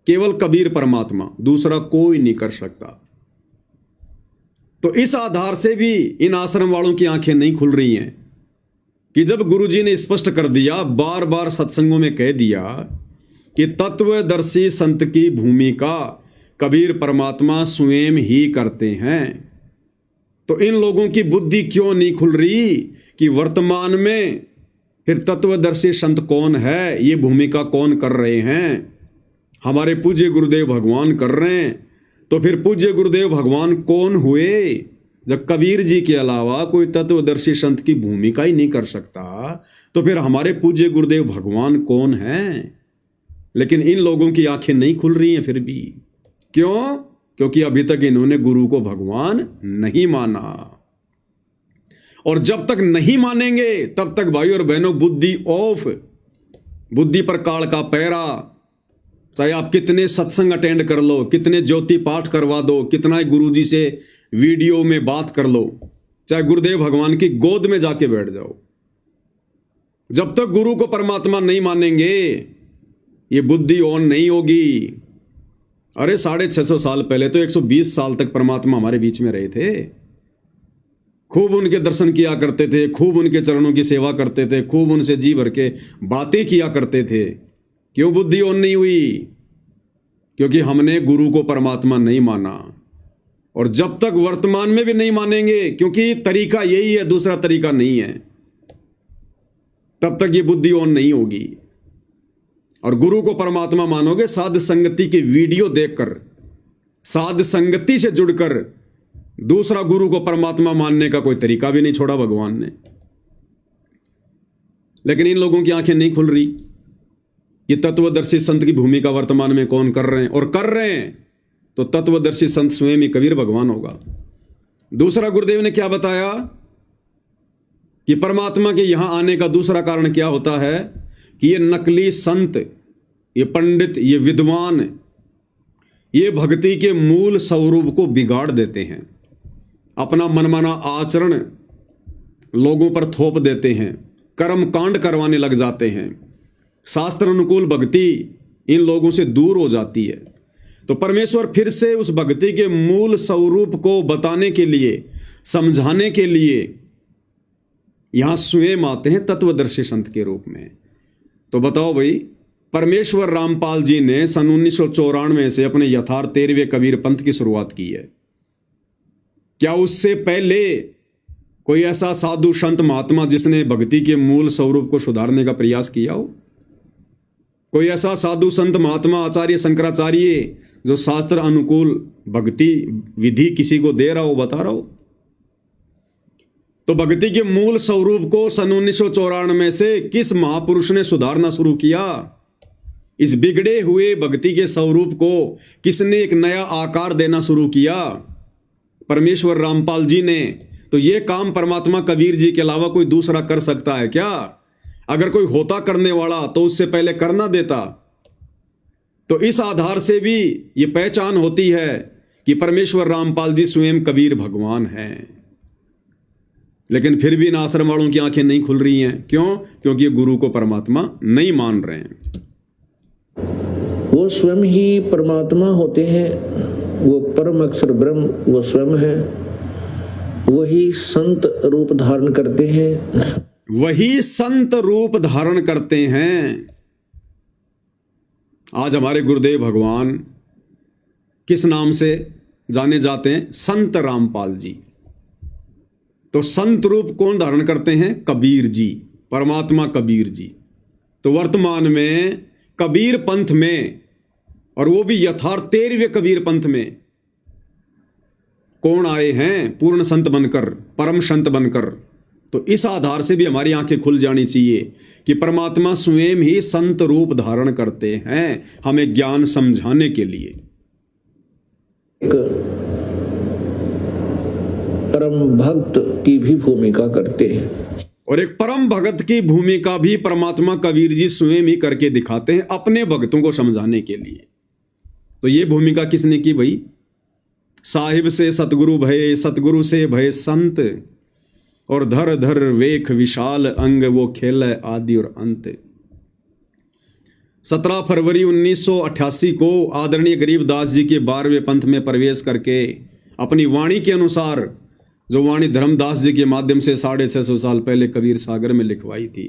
केवल कबीर परमात्मा, दूसरा कोई नहीं कर सकता। तो इस आधार से भी इन आश्रम वालों की आंखें नहीं खुल रही हैं कि जब गुरुजी ने स्पष्ट कर दिया, बार बार सत्संगों में कह दिया कि तत्वदर्शी संत की भूमिका कबीर परमात्मा स्वयं ही करते हैं, तो इन लोगों की बुद्धि क्यों नहीं खुल रही कि वर्तमान में फिर तत्वदर्शी संत कौन है, ये भूमिका कौन कर रहे हैं? हमारे पूज्य गुरुदेव भगवान कर रहे हैं। तो फिर पूज्य गुरुदेव भगवान कौन हुए? जब कबीर जी के अलावा कोई तत्वदर्शी संत की भूमिका ही नहीं कर सकता, तो फिर हमारे पूज्य गुरुदेव भगवान कौन हैं? लेकिन इन लोगों की आंखें नहीं खुल रही हैं फिर भी। क्यों? क्योंकि अभी तक इन्होंने गुरु को भगवान नहीं माना। और जब तक नहीं मानेंगे तब तक भाई और बहनों बुद्धि ऑफ, बुद्धि पर काल का पैरा। चाहे आप कितने सत्संग अटेंड कर लो, कितने ज्योति पाठ करवा दो, कितना गुरुजी से वीडियो में बात कर लो, चाहे गुरुदेव भगवान की गोद में जाके बैठ जाओ, जब तक गुरु को परमात्मा नहीं मानेंगे ये बुद्धि ऑन नहीं होगी। अरे 650 साल पहले तो 120 साल तक परमात्मा हमारे बीच में रहे थे। खूब उनके दर्शन किया करते थे, खूब उनके चरणों की सेवा करते थे, खूब उनसे जी भर के बातें किया करते थे। क्यों बुद्धि ऑन नहीं हुई? क्योंकि हमने गुरु को परमात्मा नहीं माना। और जब तक वर्तमान में भी नहीं मानेंगे, क्योंकि तरीका यही है, दूसरा तरीका नहीं है, तब तक ये बुद्धि ऑन नहीं होगी। और गुरु को परमात्मा मानोगे साध संगति की वीडियो देखकर, साध संगति से जुड़कर। दूसरा गुरु को परमात्मा मानने का कोई तरीका भी नहीं छोड़ा भगवान ने। लेकिन इन लोगों की आंखें नहीं खुल रही कि तत्वदर्शी संत की भूमिका वर्तमान में कौन कर रहे हैं, और कर रहे हैं तो तत्वदर्शी संत स्वयं ही कबीर भगवान होगा। दूसरा गुरुदेव ने क्या बताया कि परमात्मा के यहां आने का दूसरा कारण क्या होता है कि ये नकली संत, ये पंडित, ये विद्वान, ये भक्ति के मूल स्वरूप को बिगाड़ देते हैं। अपना मनमाना आचरण लोगों पर थोप देते हैं, कर्म कांड करवाने लग जाते हैं, शास्त्र अनुकूल भक्ति इन लोगों से दूर हो जाती है। तो परमेश्वर फिर से उस भक्ति के मूल स्वरूप को बताने के लिए, समझाने के लिए यहां स्वयं आते हैं तत्वदर्शी संत के रूप में। तो बताओ भाई, परमेश्वर रामपाल जी ने सन 1994 से अपने यथार्थ 13वें कबीर पंथ की शुरुआत की है। क्या उससे पहले कोई ऐसा साधु संत महात्मा जिसने भक्ति के मूल स्वरूप को सुधारने का प्रयास किया हो? कोई ऐसा साधु संत महात्मा आचार्य शंकराचार्य जो शास्त्र अनुकूल भक्ति विधि किसी को दे रहा हो, बता रहा हो? तो भक्ति के मूल स्वरूप को सन 1994 से किस महापुरुष ने सुधारना शुरू किया? इस बिगड़े हुए भक्ति के स्वरूप को किसने एक नया आकार देना शुरू किया? परमेश्वर रामपाल जी ने। तो ये काम परमात्मा कबीर जी के अलावा कोई दूसरा कर सकता है क्या? अगर कोई होता करने वाला तो उससे पहले करना देता। तो इस आधार से भी ये पहचान होती है कि परमेश्वर रामपाल जी स्वयं कबीर भगवान हैं। लेकिन फिर भी इन आश्रम वालों की आंखें नहीं खुल रही हैं। क्यों? क्योंकि ये गुरु को परमात्मा नहीं मान रहे हैं। वो स्वयं ही परमात्मा होते हैं, वो परम अक्षर ब्रह्म वो स्वयं है, वही संत रूप धारण करते हैं, वही संत रूप धारण करते हैं। आज हमारे गुरुदेव भगवान किस नाम से जाने जाते हैं? संत रामपाल जी। तो संत रूप कौन धारण करते हैं? कबीर जी, परमात्मा कबीर जी। तो वर्तमान में कबीर पंथ में, और वो भी यथार्थ 13वें कबीर पंथ में, कौन आए हैं? पूर्ण संत बनकर, परम संत बनकर। तो इस आधार से भी हमारी आंखें खुल जानी चाहिए कि परमात्मा स्वयं ही संत रूप धारण करते हैं हमें ज्ञान समझाने के लिए। परम भक्त की भी भूमिका करते हैं, और एक परम भगत की भूमिका भी परमात्मा कबीर जी स्वयं ही करके दिखाते हैं अपने भक्तों को समझाने के लिए। तो ये भूमिका किसने की भाई? साहिब से सतगुरु भये, सतगुरु से भये संत, और धर धर वेख विशाल अंग, वो खेल आदि और अंत। 17 फरवरी 1988 को आदरणीय गरीबदास जी के 12वें पंथ में प्रवेश करके अपनी वाणी के अनुसार, जो वाणी धर्मदास जी के माध्यम से 650 साल पहले कबीर सागर में लिखवाई थी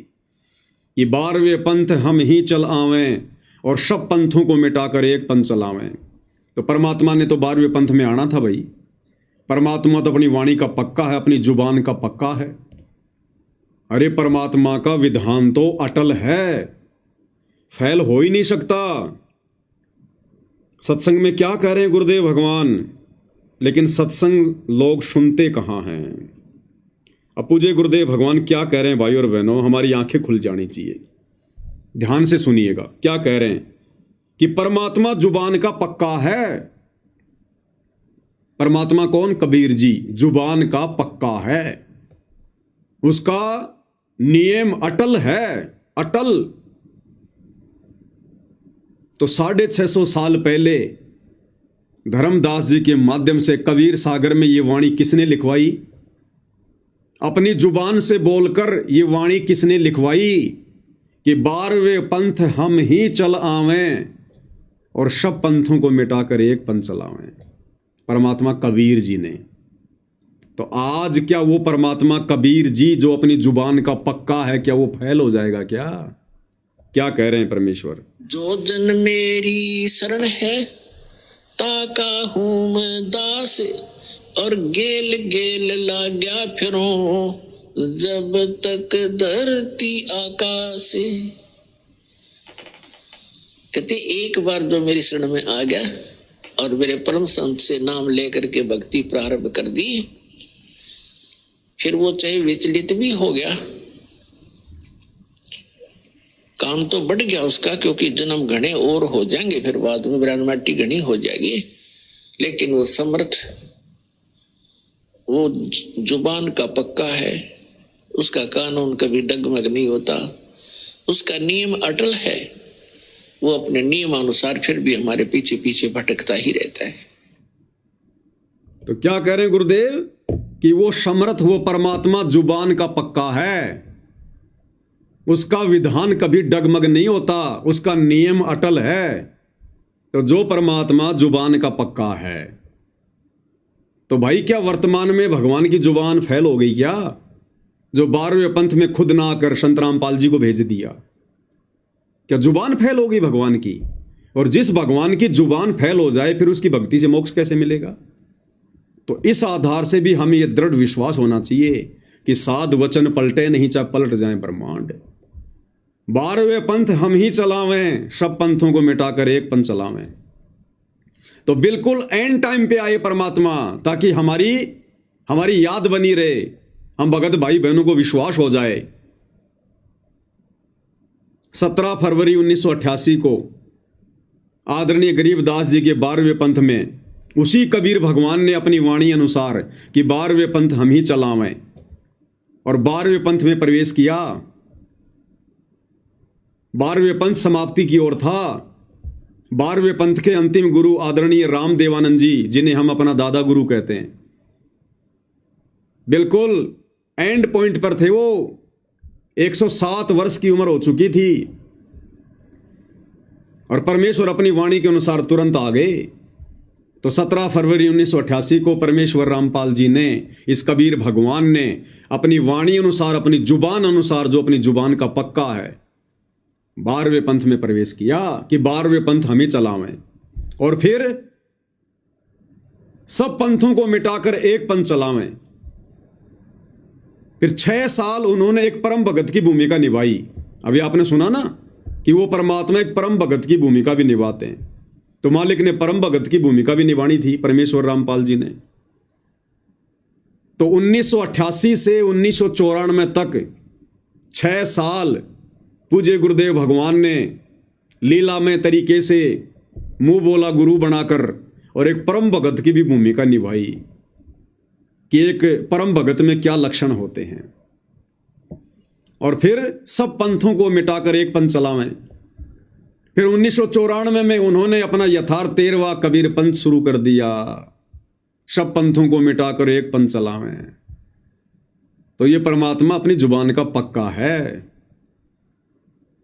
कि 12वें पंथ हम ही चल आवें और सब पंथों को मिटाकर एक पंथ चलावें। तो परमात्मा ने तो 12वें पंथ में आना था भाई। परमात्मा तो अपनी वाणी का पक्का है, अपनी जुबान का पक्का है। अरे परमात्मा का विधान तो अटल है, फैल हो ही नहीं सकता। सत्संग में क्या कह रहे हैं गुरुदेव भगवान, लेकिन सत्संग लोग सुनते कहाँ हैं? अब पूज्य गुरुदेव भगवान क्या कह रहे हैं भाई और बहनों, हमारी आंखें खुल जानी चाहिए। ध्यान से सुनिएगा क्या कह रहे हैं कि परमात्मा जुबान का पक्का है। परमात्मा कौन? कबीर जी जुबान का पक्का है, उसका नियम अटल है, अटल। तो 650 साल पहले धर्मदास जी के माध्यम से कबीर सागर में ये वाणी किसने लिखवाई? अपनी जुबान से बोलकर ये वाणी किसने लिखवाई कि 12वें पंथ हम ही चल आवें और सब पंथों को मिटाकर एक पंथ चलावें? परमात्मा कबीर जी ने। तो आज क्या वो परमात्मा कबीर जी जो अपनी जुबान का पक्का है, क्या वो फैल हो जाएगा? क्या क्या कह रहे हैं परमेश्वर? जो जन मेरी शरण है ताका हूं मैं दास, और गेल गेल लाग्या फिरूं जब तक धरती आकाश। कहते एक बार जो मेरी शरण में आ गया और मेरे परम संत से नाम लेकर के भक्ति प्रारंभ कर दी, फिर वो चाहे विचलित भी हो गया, काम तो बढ़ गया उसका, क्योंकि जन्म घने और हो जाएंगे, फिर बाद में ब्रह्माटी घनी हो जाएगी, लेकिन वो समर्थ, वो जुबान का पक्का है, उसका कानून कभी डगमग नहीं होता, उसका नियम अटल है। वो अपने नियमानुसार फिर भी हमारे पीछे पीछे भटकता ही रहता है। तो क्या कह रहे हैं गुरुदेव कि वो समर्थ, वो परमात्मा जुबान का पक्का है, उसका विधान कभी डगमग नहीं होता, उसका नियम अटल है। तो जो परमात्मा जुबान का पक्का है, तो भाई क्या वर्तमान में भगवान की जुबान फैल हो गई क्या? जो 12वें पंथ में खुद ना आकर संत रामपाल जी को भेज दिया, क्या जुबान फैल होगी भगवान की? और जिस भगवान की जुबान फैल हो जाए फिर उसकी भक्ति से मोक्ष कैसे मिलेगा? तो इस आधार से भी हमें यह दृढ़ विश्वास होना चाहिए कि साध वचन पलटे नहीं चाहे पलट जाए ब्रह्मांड। 12वें पंथ हम ही चलावें, सब पंथों को मिटाकर एक पंथ चलावें। तो बिल्कुल एंड टाइम पे आए परमात्मा, ताकि हमारी याद बनी रहे, हम भगत भाई बहनों को विश्वास हो जाए। 17 फरवरी 1988 को आदरणीय गरीबदास जी के 12वें पंथ में उसी कबीर भगवान ने अपनी वाणी अनुसार कि 12वें पंथ हम ही चलावें, और 12वें पंथ में प्रवेश किया। 12वें पंथ समाप्ति की ओर था। 12वें पंथ के अंतिम गुरु आदरणीय राम देवानंद जी, जिन्हें हम अपना दादा गुरु कहते हैं, बिल्कुल एंड पॉइंट पर थे। वो 107 वर्ष की उम्र हो चुकी थी और परमेश्वर अपनी वाणी के अनुसार तुरंत आ गए। तो 17 फरवरी 1988 को परमेश्वर रामपाल जी ने, इस कबीर भगवान ने अपनी वाणी अनुसार, अपनी जुबान अनुसार, जो अपनी जुबान का पक्का है, 12वें पंथ में प्रवेश किया कि 12वें पंथ हम ही चलावें। और फिर सब पंथों को मिटाकर एक पंथ चलावें। फिर 6 साल उन्होंने एक परम भगत की भूमिका निभाई। अभी आपने सुना ना कि वो परमात्मा एक परम भगत की भूमिका भी निभाते हैं, तो मालिक ने परम भगत की भूमिका भी निभानी थी, परमेश्वर रामपाल जी ने। तो 1988 से 1994 तक 6 साल पूज्य गुरुदेव भगवान ने लीलामय तरीके से मुंह बोला गुरु बनाकर और एक परम भगत की भी भूमिका निभाई कि एक परम भगत में क्या लक्षण होते हैं। और फिर सब पंथों को मिटाकर एक पंथ चलावें। फिर 1994 में उन्होंने अपना यथार्थ 13वां कबीर पंथ शुरू कर दिया, सब पंथों को मिटाकर एक पंथ चलावें। तो ये परमात्मा अपनी जुबान का पक्का है।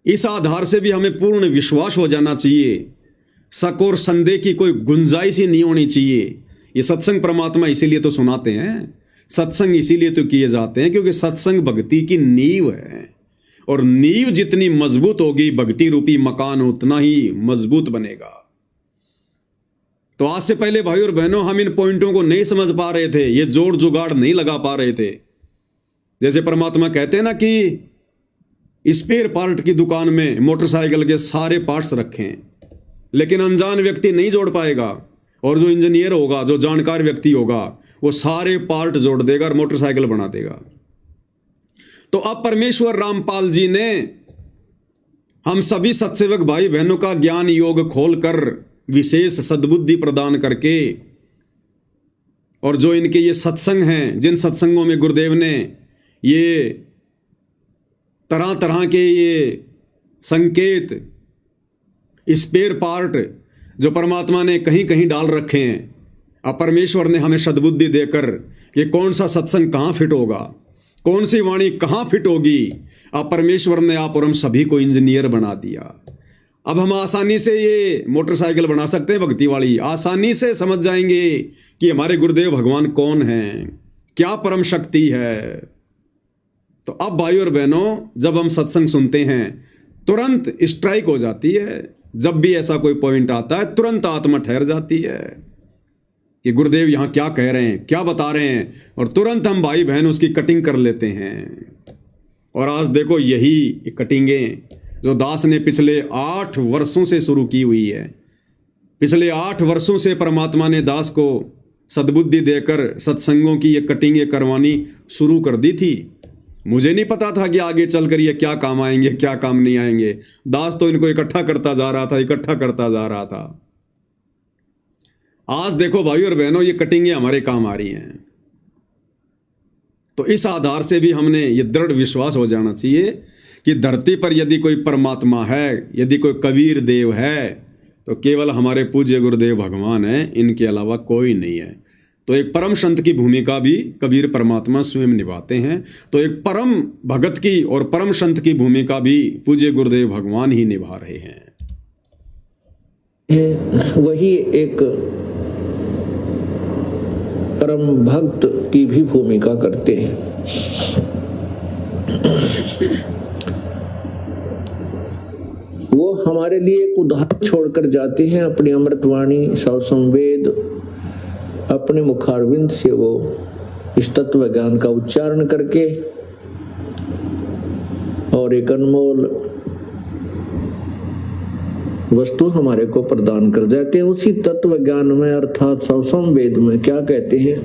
इस आधार से भी हमें पूर्ण विश्वास हो जाना चाहिए, शक और संदेह की कोई गुंजाइश ही नहीं होनी चाहिए। ये सत्संग परमात्मा इसीलिए तो सुनाते हैं, सत्संग इसीलिए तो किए जाते हैं, क्योंकि सत्संग भक्ति की नींव है, और नींव जितनी मजबूत होगी, भक्ति रूपी मकान उतना ही मजबूत बनेगा। तो आज से पहले भाई और बहनों, हम इन पॉइंटों को नहीं समझ पा रहे थे, ये जोड़ जुगाड़ नहीं लगा पा रहे थे। जैसे परमात्मा कहते हैं ना कि स्पेयर पार्ट की दुकान में मोटरसाइकिल के सारे पार्ट्स रखे हैं, लेकिन अनजान व्यक्ति नहीं जोड़ पाएगा, और जो इंजीनियर होगा, जो जानकार व्यक्ति होगा, वो सारे पार्ट जोड़ देगा और मोटरसाइकिल बना देगा। तो अब परमेश्वर रामपाल जी ने हम सभी सत्सेवक भाई बहनों का ज्ञान योग खोलकर विशेष सद्बुद्धि प्रदान करके, और जो इनके ये सत्संग हैं, जिन सत्संगों में गुरुदेव ने ये तरह तरह के ये संकेत, स्पेयर पार्ट जो परमात्मा ने कहीं कहीं डाल रखे हैं, अब परमेश्वर ने हमें सद्बुद्धि देकर कि कौन सा सत्संग कहाँ फिट होगा, कौन सी वाणी कहाँ फिट होगी, अब परमेश्वर ने आप और हम सभी को इंजीनियर बना दिया। अब हम आसानी से ये मोटरसाइकिल बना सकते हैं भक्ति वाली, आसानी से समझ जाएंगे कि हमारे गुरुदेव भगवान कौन हैं, क्या परम शक्ति है। तो अब भाई और बहनों, जब हम सत्संग सुनते हैं तुरंत स्ट्राइक हो जाती है, जब भी ऐसा कोई पॉइंट आता है तुरंत आत्मा ठहर जाती है कि गुरुदेव यहाँ क्या कह रहे हैं, क्या बता रहे हैं, और तुरंत हम भाई बहन उसकी कटिंग कर लेते हैं। और आज देखो यही कटिंगें जो दास ने पिछले 8 वर्षों से शुरू की हुई है, पिछले 8 वर्षों से परमात्मा ने दास को सद्बुद्धि देकर सत्संगों की ये कटिंगें करवानी शुरू कर दी थी। मुझे नहीं पता था कि आगे चलकर ये क्या काम आएंगे, क्या काम नहीं आएंगे। दास तो इनको इकट्ठा करता जा रहा था, इकट्ठा करता जा रहा था। आज देखो भाई और बहनों, ये कटिंगें हमारे काम आ रही हैं। तो इस आधार से भी हमने ये दृढ़ विश्वास हो जाना चाहिए कि धरती पर यदि कोई परमात्मा है, यदि कोई कबीर देव है, तो केवल हमारे पूज्य गुरुदेव भगवान हैं, इनके अलावा कोई नहीं है। तो एक परम संत की भूमिका भी कबीर परमात्मा स्वयं निभाते हैं, तो एक परम भगत की और परम संत की भूमिका भी पूज्य गुरुदेव भगवान ही निभा रहे हैं। वही एक परम भक्त की भी भूमिका करते हैं। वो हमारे लिए एक उदाहरण छोड़कर जाते हैं। अपनी अमृतवाणी सौ संवेद अपने मुखारविंद से वो इस तत्व ज्ञान का उच्चारण करके और एक अनमोल वस्तु हमारे को प्रदान कर जाते हैं। उसी तत्व ज्ञान में अर्थात सौ संवेद में क्या कहते हैं?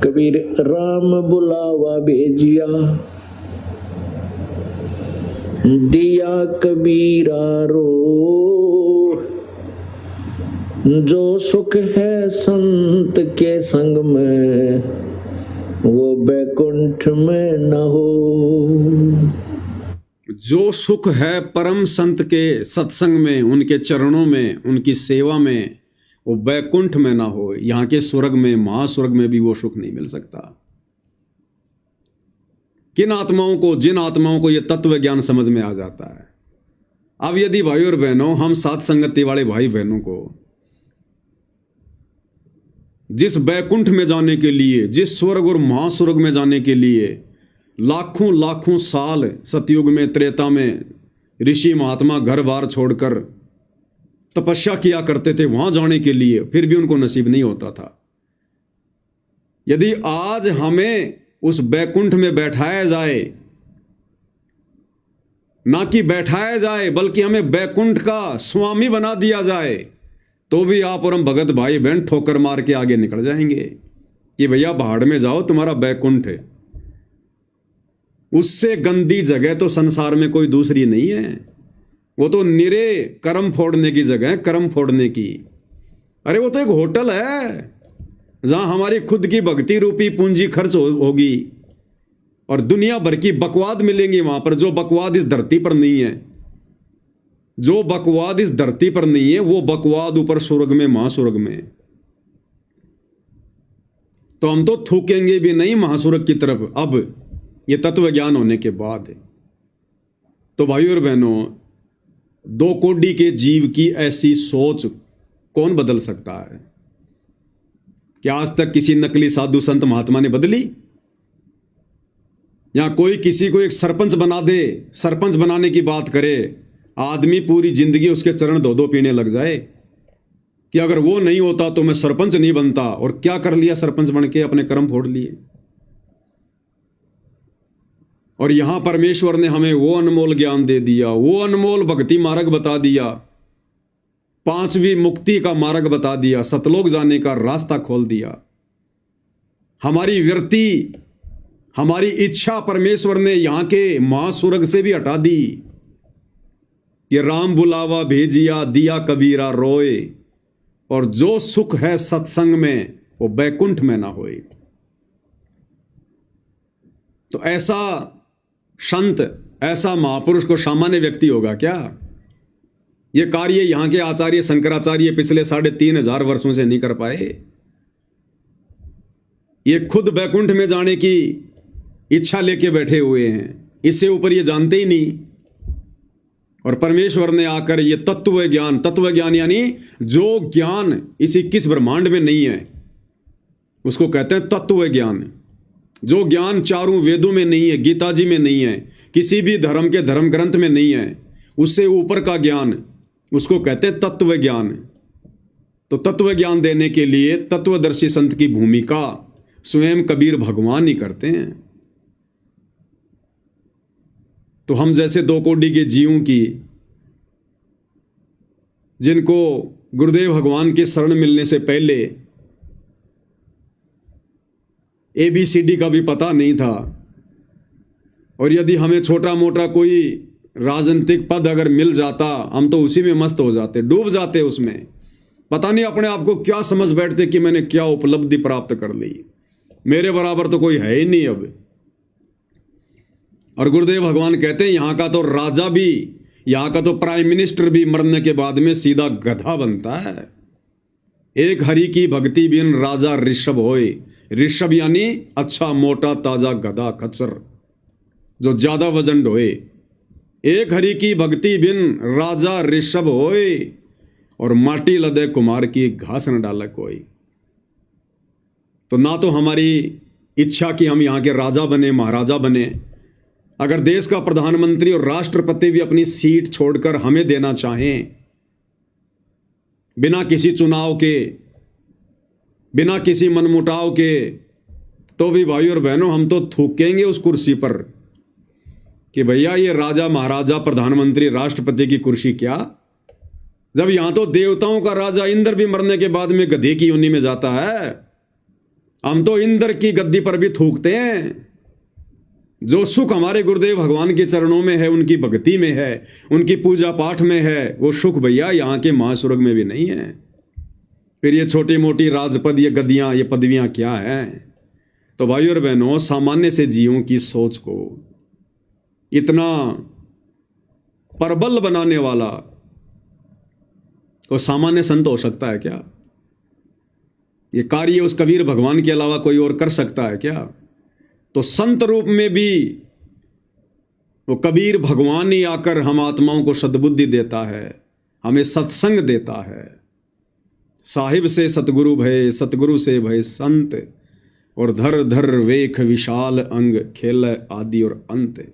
कबीर राम बुलावा भेजिया दिया कबीरा रो, जो सुख है संत के संग में वो बैकुंठ में न हो। जो सुख है परम संत के सत्संग में, उनके चरणों में, उनकी सेवा में, वो बैकुंठ में ना हो। यहाँ के स्वर्ग में, महास्वर्ग में भी वो सुख नहीं मिल सकता। किन आत्माओं को, जिन आत्माओं को ये तत्व ज्ञान समझ में आ जाता है। अब यदि भाई और बहनों, हम साथ संगति वाले भाई बहनों को जिस बैकुंठ में जाने के लिए, जिस स्वर्ग और महास्वर्ग में जाने के लिए लाखों लाखों साल सतयुग में, त्रेता में ऋषि महात्मा घर बार छोड़कर तपस्या किया करते थे, वहां जाने के लिए, फिर भी उनको नसीब नहीं होता था। यदि आज हमें उस बैकुंठ में बैठाया जाए, ना कि बैठाया जाए बल्कि हमें बैकुंठ का स्वामी बना दिया जाए, तो भी आप और हम भगत भाई बहन ठोकर मार के आगे निकल जाएंगे कि भैया भाड़ में जाओ, तुम्हारा बैकुंठ है। उससे गंदी जगह तो संसार में कोई दूसरी नहीं है। वो तो निरे कर्म फोड़ने की जगह है, कर्म फोड़ने की। अरे वो तो एक होटल है जहां हमारी खुद की भक्ति रूपी पूंजी खर्च होगी और दुनिया भर की बकवाद मिलेंगी वहां पर, जो बकवाद इस धरती पर नहीं है। जो बकवाद इस धरती पर नहीं है, वो बकवाद ऊपर स्वर्ग में, महास्वर्ग में। तो हम तो थूकेंगे भी नहीं महास्वर्ग की तरफ अब ये तत्व ज्ञान होने के बाद। तो भाई और बहनों, दो कोटि के जीव की ऐसी सोच कौन बदल सकता है? क्या आज तक किसी नकली साधु संत महात्मा ने बदली? या कोई किसी को एक सरपंच बना दे, सरपंच बनाने की बात करे, आदमी पूरी जिंदगी उसके चरण धो पीने लग जाए कि अगर वो नहीं होता तो मैं सरपंच नहीं बनता। और क्या कर लिया सरपंच बन के? अपने कर्म फोड़ लिए। और यहां परमेश्वर ने हमें वो अनमोल ज्ञान दे दिया, वो अनमोल भक्ति मार्ग बता दिया, पांचवी मुक्ति का मार्ग बता दिया, सतलोक जाने का रास्ता खोल दिया। हमारी वृत्ति, हमारी इच्छा परमेश्वर ने यहां के महास्वर्ग से भी हटा दी। ये राम बुलावा भेजिया दिया कबीरा रोए, और जो सुख है सत्संग में वो बैकुंठ में ना होए। तो ऐसा संत, ऐसा महापुरुष को सामान्य व्यक्ति होगा क्या? ये कार्य यहां के आचार्य शंकराचार्य पिछले 3500 वर्षों से नहीं कर पाए। ये खुद बैकुंठ में जाने की इच्छा लेके बैठे हुए हैं, इससे ऊपर ये जानते ही नहीं। और परमेश्वर ने आकर ये तत्व ज्ञान यानी जो ज्ञान इस 21 ब्रह्मांड में नहीं है उसको कहते हैं तत्व ज्ञान। जो ज्ञान चारों वेदों में नहीं है, गीता जी में नहीं है, किसी भी धर्म के धर्म ग्रंथ में नहीं है, उससे ऊपर का ज्ञान, उसको कहते हैं तत्व ज्ञान। तो तत्व ज्ञान देने के लिए तत्वदर्शी संत की भूमिका स्वयं कबीर भगवान ही करते हैं। तो हम जैसे दो कोटि के जीवों की, जिनको गुरुदेव भगवान की शरण मिलने से पहले ABCD का भी पता नहीं था, और यदि हमें छोटा मोटा कोई राजनीतिक पद अगर मिल जाता, हम तो उसी में मस्त हो जाते, डूब जाते उसमें। पता नहीं अपने आप को क्या समझ बैठते कि मैंने क्या उपलब्धि प्राप्त कर ली, मेरे बराबर तो कोई है ही नहीं अब। और गुरुदेव भगवान कहते हैं यहाँ का तो राजा भी, यहाँ का तो प्राइम मिनिस्टर भी मरने के बाद में सीधा गधा बनता है। एक हरि की भक्ति बिन राजा ऋषभ होए। ऋषभ यानी अच्छा मोटा ताजा गधा खच्चर जो ज्यादा वजन ढोए। एक हरि की भक्ति बिन राजा ऋषभ होए, और माटी लदे कुमार की घास न डाले कोई। तो ना तो हमारी इच्छा कि हम यहाँ के राजा बने, महाराजा बने, अगर देश का प्रधानमंत्री और राष्ट्रपति भी अपनी सीट छोड़कर हमें देना चाहें, बिना किसी चुनाव के, बिना किसी मनमुटाव के, तो भी भाई और बहनों हम तो थूकेंगे उस कुर्सी पर कि भैया ये राजा महाराजा प्रधानमंत्री राष्ट्रपति की कुर्सी क्या, जब यहां तो देवताओं का राजा इंद्र भी मरने के बाद में गधे की योनि में जाता है। हम तो इंद्र की गद्दी पर भी थूकते हैं। जो सुख हमारे गुरुदेव भगवान के चरणों में है, उनकी भक्ति में है, उनकी पूजा पाठ में है, वो सुख भैया यहां के महास्वर्ग में भी नहीं है। फिर ये छोटी मोटी राजपद, ये गद्दियां, ये पदवियां क्या हैं? तो भाई और बहनों, सामान्य से जीवों की सोच को इतना प्रबल बनाने वाला कोई सामान्य संत हो सकता है क्या? ये कार्य उस कबीर भगवान के अलावा कोई और कर सकता है क्या? तो संत रूप में भी वो कबीर भगवान ही आकर हम आत्माओं को सद्बुद्धि देता है, हमें सत्संग देता है। साहिब से सतगुरु भय, सतगुरु से भय संत, और धर धर वेख विशाल अंग, खेल आदि और अंत।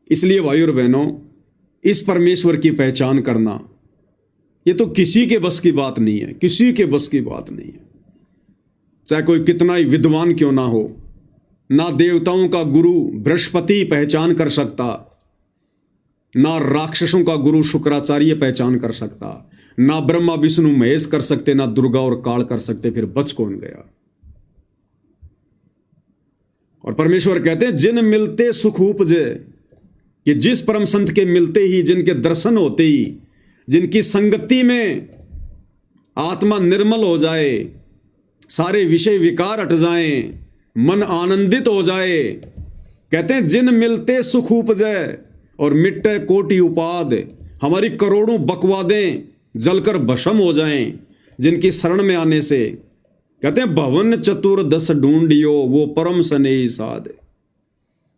इसलिए भाई और बहनों, इस परमेश्वर की पहचान करना ये तो किसी के बस की बात नहीं है, किसी के बस की बात नहीं है। चाहे कोई कितना ही विद्वान क्यों ना हो, ना देवताओं का गुरु बृहस्पति पहचान कर सकता, ना राक्षसों का गुरु शुक्राचार्य पहचान कर सकता, ना ब्रह्मा विष्णु महेश कर सकते, ना दुर्गा और काल कर सकते, फिर बच कौन गया? और परमेश्वर कहते हैं जिन मिलते सुख उपजे, कि जिस परम संत के मिलते ही, जिनके दर्शन होते ही, जिनकी संगति में आत्मा निर्मल हो जाए, सारे विषय विकार हट जाएं, मन आनंदित हो जाए, कहते हैं जिन मिलते सुख उपजे और मिटे कोटि उपाद, हमारी करोड़ों बकवादें जलकर भस्म हो जाएं जिनकी शरण में आने से। कहते हैं भवन चतुर्दश ढूंढियो, वो परम स्नेही साध।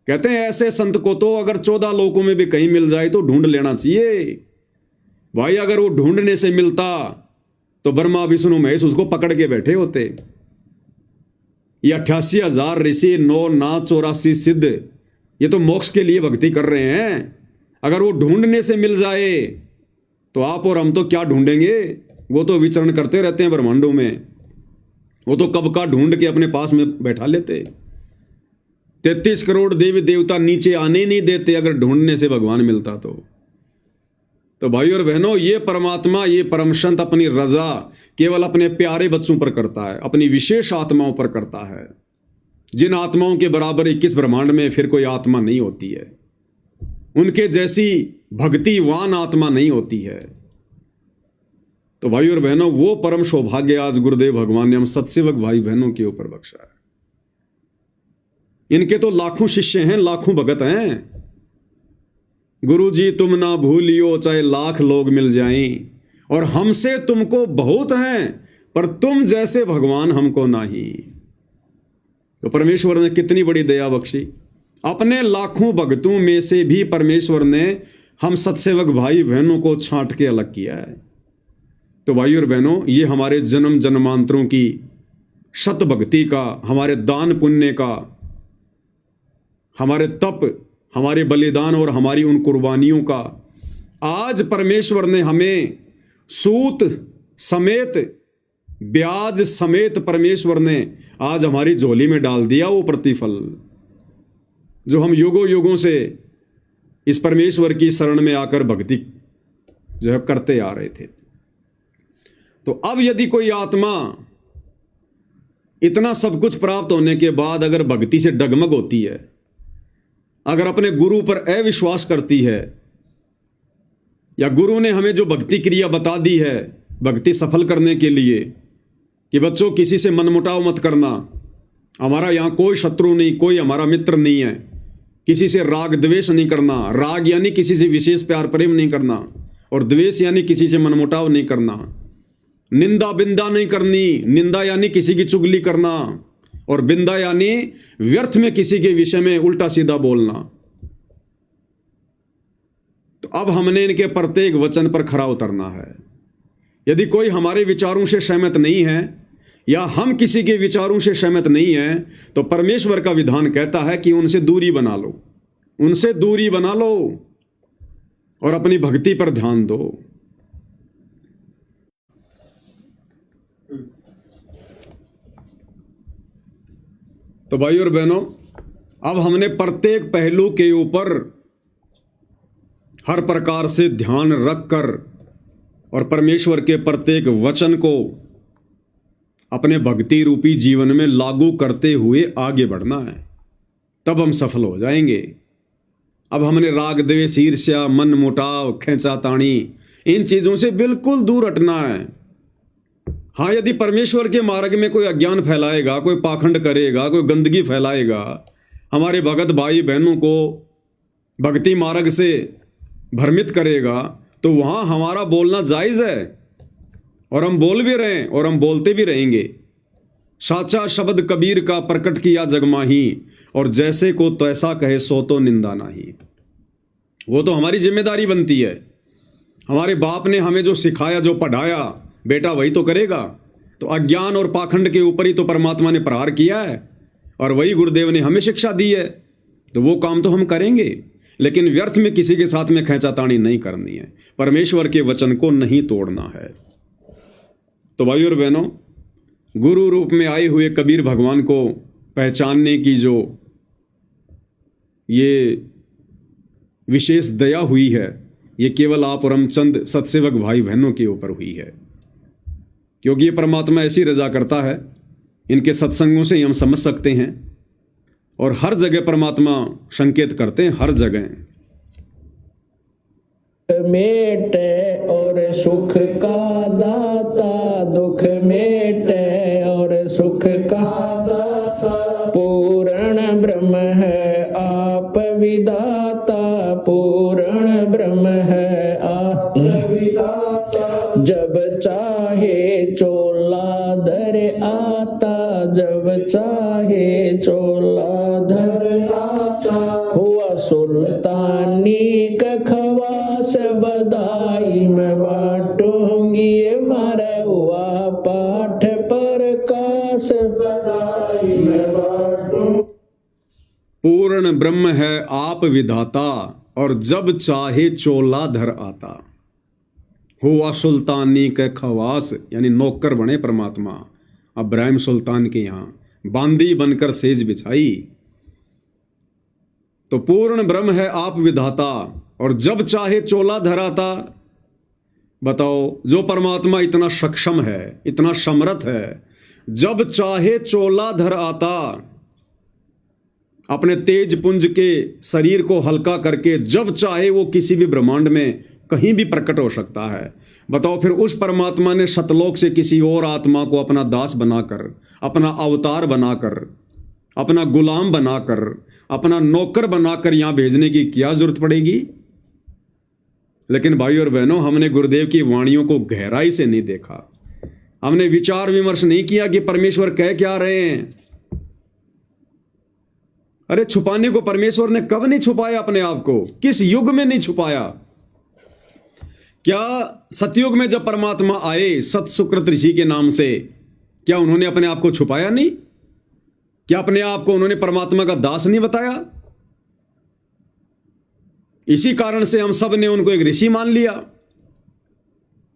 कहते हैं ऐसे संत को तो अगर 14 लोकों में भी कहीं मिल जाए तो ढूंढ लेना चाहिए भाई। अगर वो ढूंढने से मिलता तो ब्रह्मा विष्णु महेश उसको पकड़ के बैठे होते। ये 88,000 ऋषि, 9 नाथ, 84 सिद्ध, ये तो मोक्ष के लिए भक्ति कर रहे हैं। अगर वो ढूंढने से मिल जाए तो आप और हम तो क्या ढूंढेंगे? वो तो विचरण करते रहते हैं ब्रह्मांडों में, वो तो कब का ढूंढ के अपने पास में बैठा लेते। 33 करोड़ देवी देवता नीचे आने नहीं देते अगर ढूंढने से भगवान मिलता तो भाई और बहनों, ये परमात्मा, ये परम संत अपनी रजा केवल अपने प्यारे बच्चों पर करता है, अपनी विशेष आत्माओं पर करता है। जिन आत्माओं के बराबर 21 ब्रह्मांड में फिर कोई आत्मा नहीं होती है, उनके जैसी भक्तिवान आत्मा नहीं होती है। तो भाई और बहनों, वो परम सौभाग्य आज गुरुदेव भगवान ने हम सत्सेवक भाई बहनों के ऊपर बख्शा है। इनके तो लाखों शिष्य हैं, लाखों भगत हैं। गुरु जी तुम ना भूलियो चाहे लाख लोग मिल जाएं, और हमसे तुमको बहुत हैं पर तुम जैसे भगवान हमको नहीं। तो परमेश्वर ने कितनी बड़ी दया बख्शी, अपने लाखों भक्तों में से भी परमेश्वर ने हम सत्सेवक भाई बहनों को छांट के अलग किया है। तो भाई और बहनों, ये हमारे जन्म जन्मांतरों की सत भक्ति का, हमारे दान पुण्य का, हमारे तप, हमारे बलिदान और हमारी उन कुर्बानियों का आज परमेश्वर ने हमें सूत समेत, ब्याज समेत परमेश्वर ने आज हमारी झोली में डाल दिया। वो प्रतिफल जो हम युगों युगों से इस परमेश्वर की शरण में आकर भक्ति जो है करते आ रहे थे। तो अब यदि कोई आत्मा इतना सब कुछ प्राप्त होने के बाद अगर भक्ति से डगमग होती है, अगर अपने गुरु पर अविश्वास करती है, या गुरु ने हमें जो भक्ति क्रिया बता दी है भक्ति सफल करने के लिए कि बच्चों किसी से मनमुटाव मत करना, हमारा यहाँ कोई शत्रु नहीं, कोई हमारा मित्र नहीं है, किसी से राग द्वेष नहीं करना, राग यानी किसी से विशेष प्यार प्रेम नहीं करना, और द्वेष यानी किसी से मनमुटाव नहीं करना, निंदा बिंदा नहीं करनी, निंदा यानी किसी की चुगली करना, और बिंदा यानी व्यर्थ में किसी के विषय में उल्टा सीधा बोलना। तो अब हमने इनके प्रत्येक वचन पर खरा उतरना है। यदि कोई हमारे विचारों से सहमत नहीं है या हम किसी के विचारों से सहमत नहीं हैं, तो परमेश्वर का विधान कहता है कि उनसे दूरी बना लो। उनसे दूरी बना लो और अपनी भक्ति पर ध्यान दो। तो भाई और बहनों, अब हमने प्रत्येक पहलू के ऊपर हर प्रकार से ध्यान रखकर और परमेश्वर के प्रत्येक वचन को अपने भक्ति रूपी जीवन में लागू करते हुए आगे बढ़ना है, तब हम सफल हो जाएंगे। अब हमने राग द्वेष ईर्ष्या मन मुटाव खींचातानी इन चीजों से बिल्कुल दूर हटना है। हाँ, यदि परमेश्वर के मार्ग में कोई अज्ञान फैलाएगा, कोई पाखंड करेगा, कोई गंदगी फैलाएगा, हमारे भगत भाई बहनों को भक्ति मार्ग से भ्रमित करेगा, तो वहां हमारा बोलना जायज है और हम बोल भी रहे हैं और हम बोलते भी रहेंगे। साचा शब्द कबीर का प्रकट किया जगमाही, और जैसे को तैसा कहे सो तो निंदा नहीं। वो तो हमारी जिम्मेदारी बनती है। हमारे बाप ने हमें जो सिखाया, जो पढ़ाया, बेटा वही तो करेगा। तो अज्ञान और पाखंड के ऊपर ही तो परमात्मा ने प्रहार किया है और वही गुरुदेव ने हमें शिक्षा दी है, तो वो काम तो हम करेंगे, लेकिन व्यर्थ में किसी के साथ में खींचातानी नहीं करनी है, परमेश्वर के वचन को नहीं तोड़ना है। तो भाई और बहनों, गुरु रूप में आए हुए कबीर भगवान को पहचानने की जो ये विशेष दया हुई है, ये केवल आप और हम चंद सत्सेवक भाई बहनों के ऊपर हुई है, क्योंकि ये परमात्मा ऐसी रजा करता है। इनके सत्संगों से ही हम समझ सकते हैं, और हर जगह परमात्मा संकेत करते हैं, हर जगह। मेटे और सुख का दाता, दुख मेटे और सुख का दाता, पूर्ण ब्रह्म है आप विदाता, पूर्ण ब्रह्म है आप विदाता। जब चाहे चोला धर आता, जब चाहे चोला धर आता, हुआ सुल्तानी का खवास, बधाई में बांटूंगी मारा हुआ पाठ पर कास, बधाई में बांटूंगी। पूर्ण ब्रह्म है आप विधाता, और जब चाहे चोला धर आता, हुआ सुल्तानी के खवास, यानी नौकर बने परमात्मा इब्राहिम सुल्तान के यहां, बांदी बनकर सेज बिछाई। तो पूर्ण ब्रह्म है आप विधाता, और जब चाहे चोला धराता। बताओ, जो परमात्मा इतना सक्षम है, इतना समर्थ है, जब चाहे चोला धर आता, अपने तेज पुंज के शरीर को हल्का करके जब चाहे वो किसी भी ब्रह्मांड में कहीं भी प्रकट हो सकता है। बताओ, फिर उस परमात्मा ने सतलोक से किसी और आत्मा को अपना दास बनाकर, अपना अवतार बनाकर, अपना गुलाम बनाकर, अपना नौकर बनाकर यहां भेजने की क्या जरूरत पड़ेगी? लेकिन भाई और बहनों, हमने गुरुदेव की वाणियों को गहराई से नहीं देखा, हमने विचार विमर्श नहीं किया कि परमेश्वर कह क्या रहे हैं। अरे छुपाने को परमेश्वर ने कब नहीं छुपाया अपने आप को? किस युग में नहीं छुपाया? क्या सतयुग में जब परमात्मा आए सत सुकृत ऋषि के नाम से, क्या उन्होंने अपने आप को छुपाया नहीं? क्या अपने आप को उन्होंने परमात्मा का दास नहीं बताया? इसी कारण से हम सब ने उनको एक ऋषि मान लिया,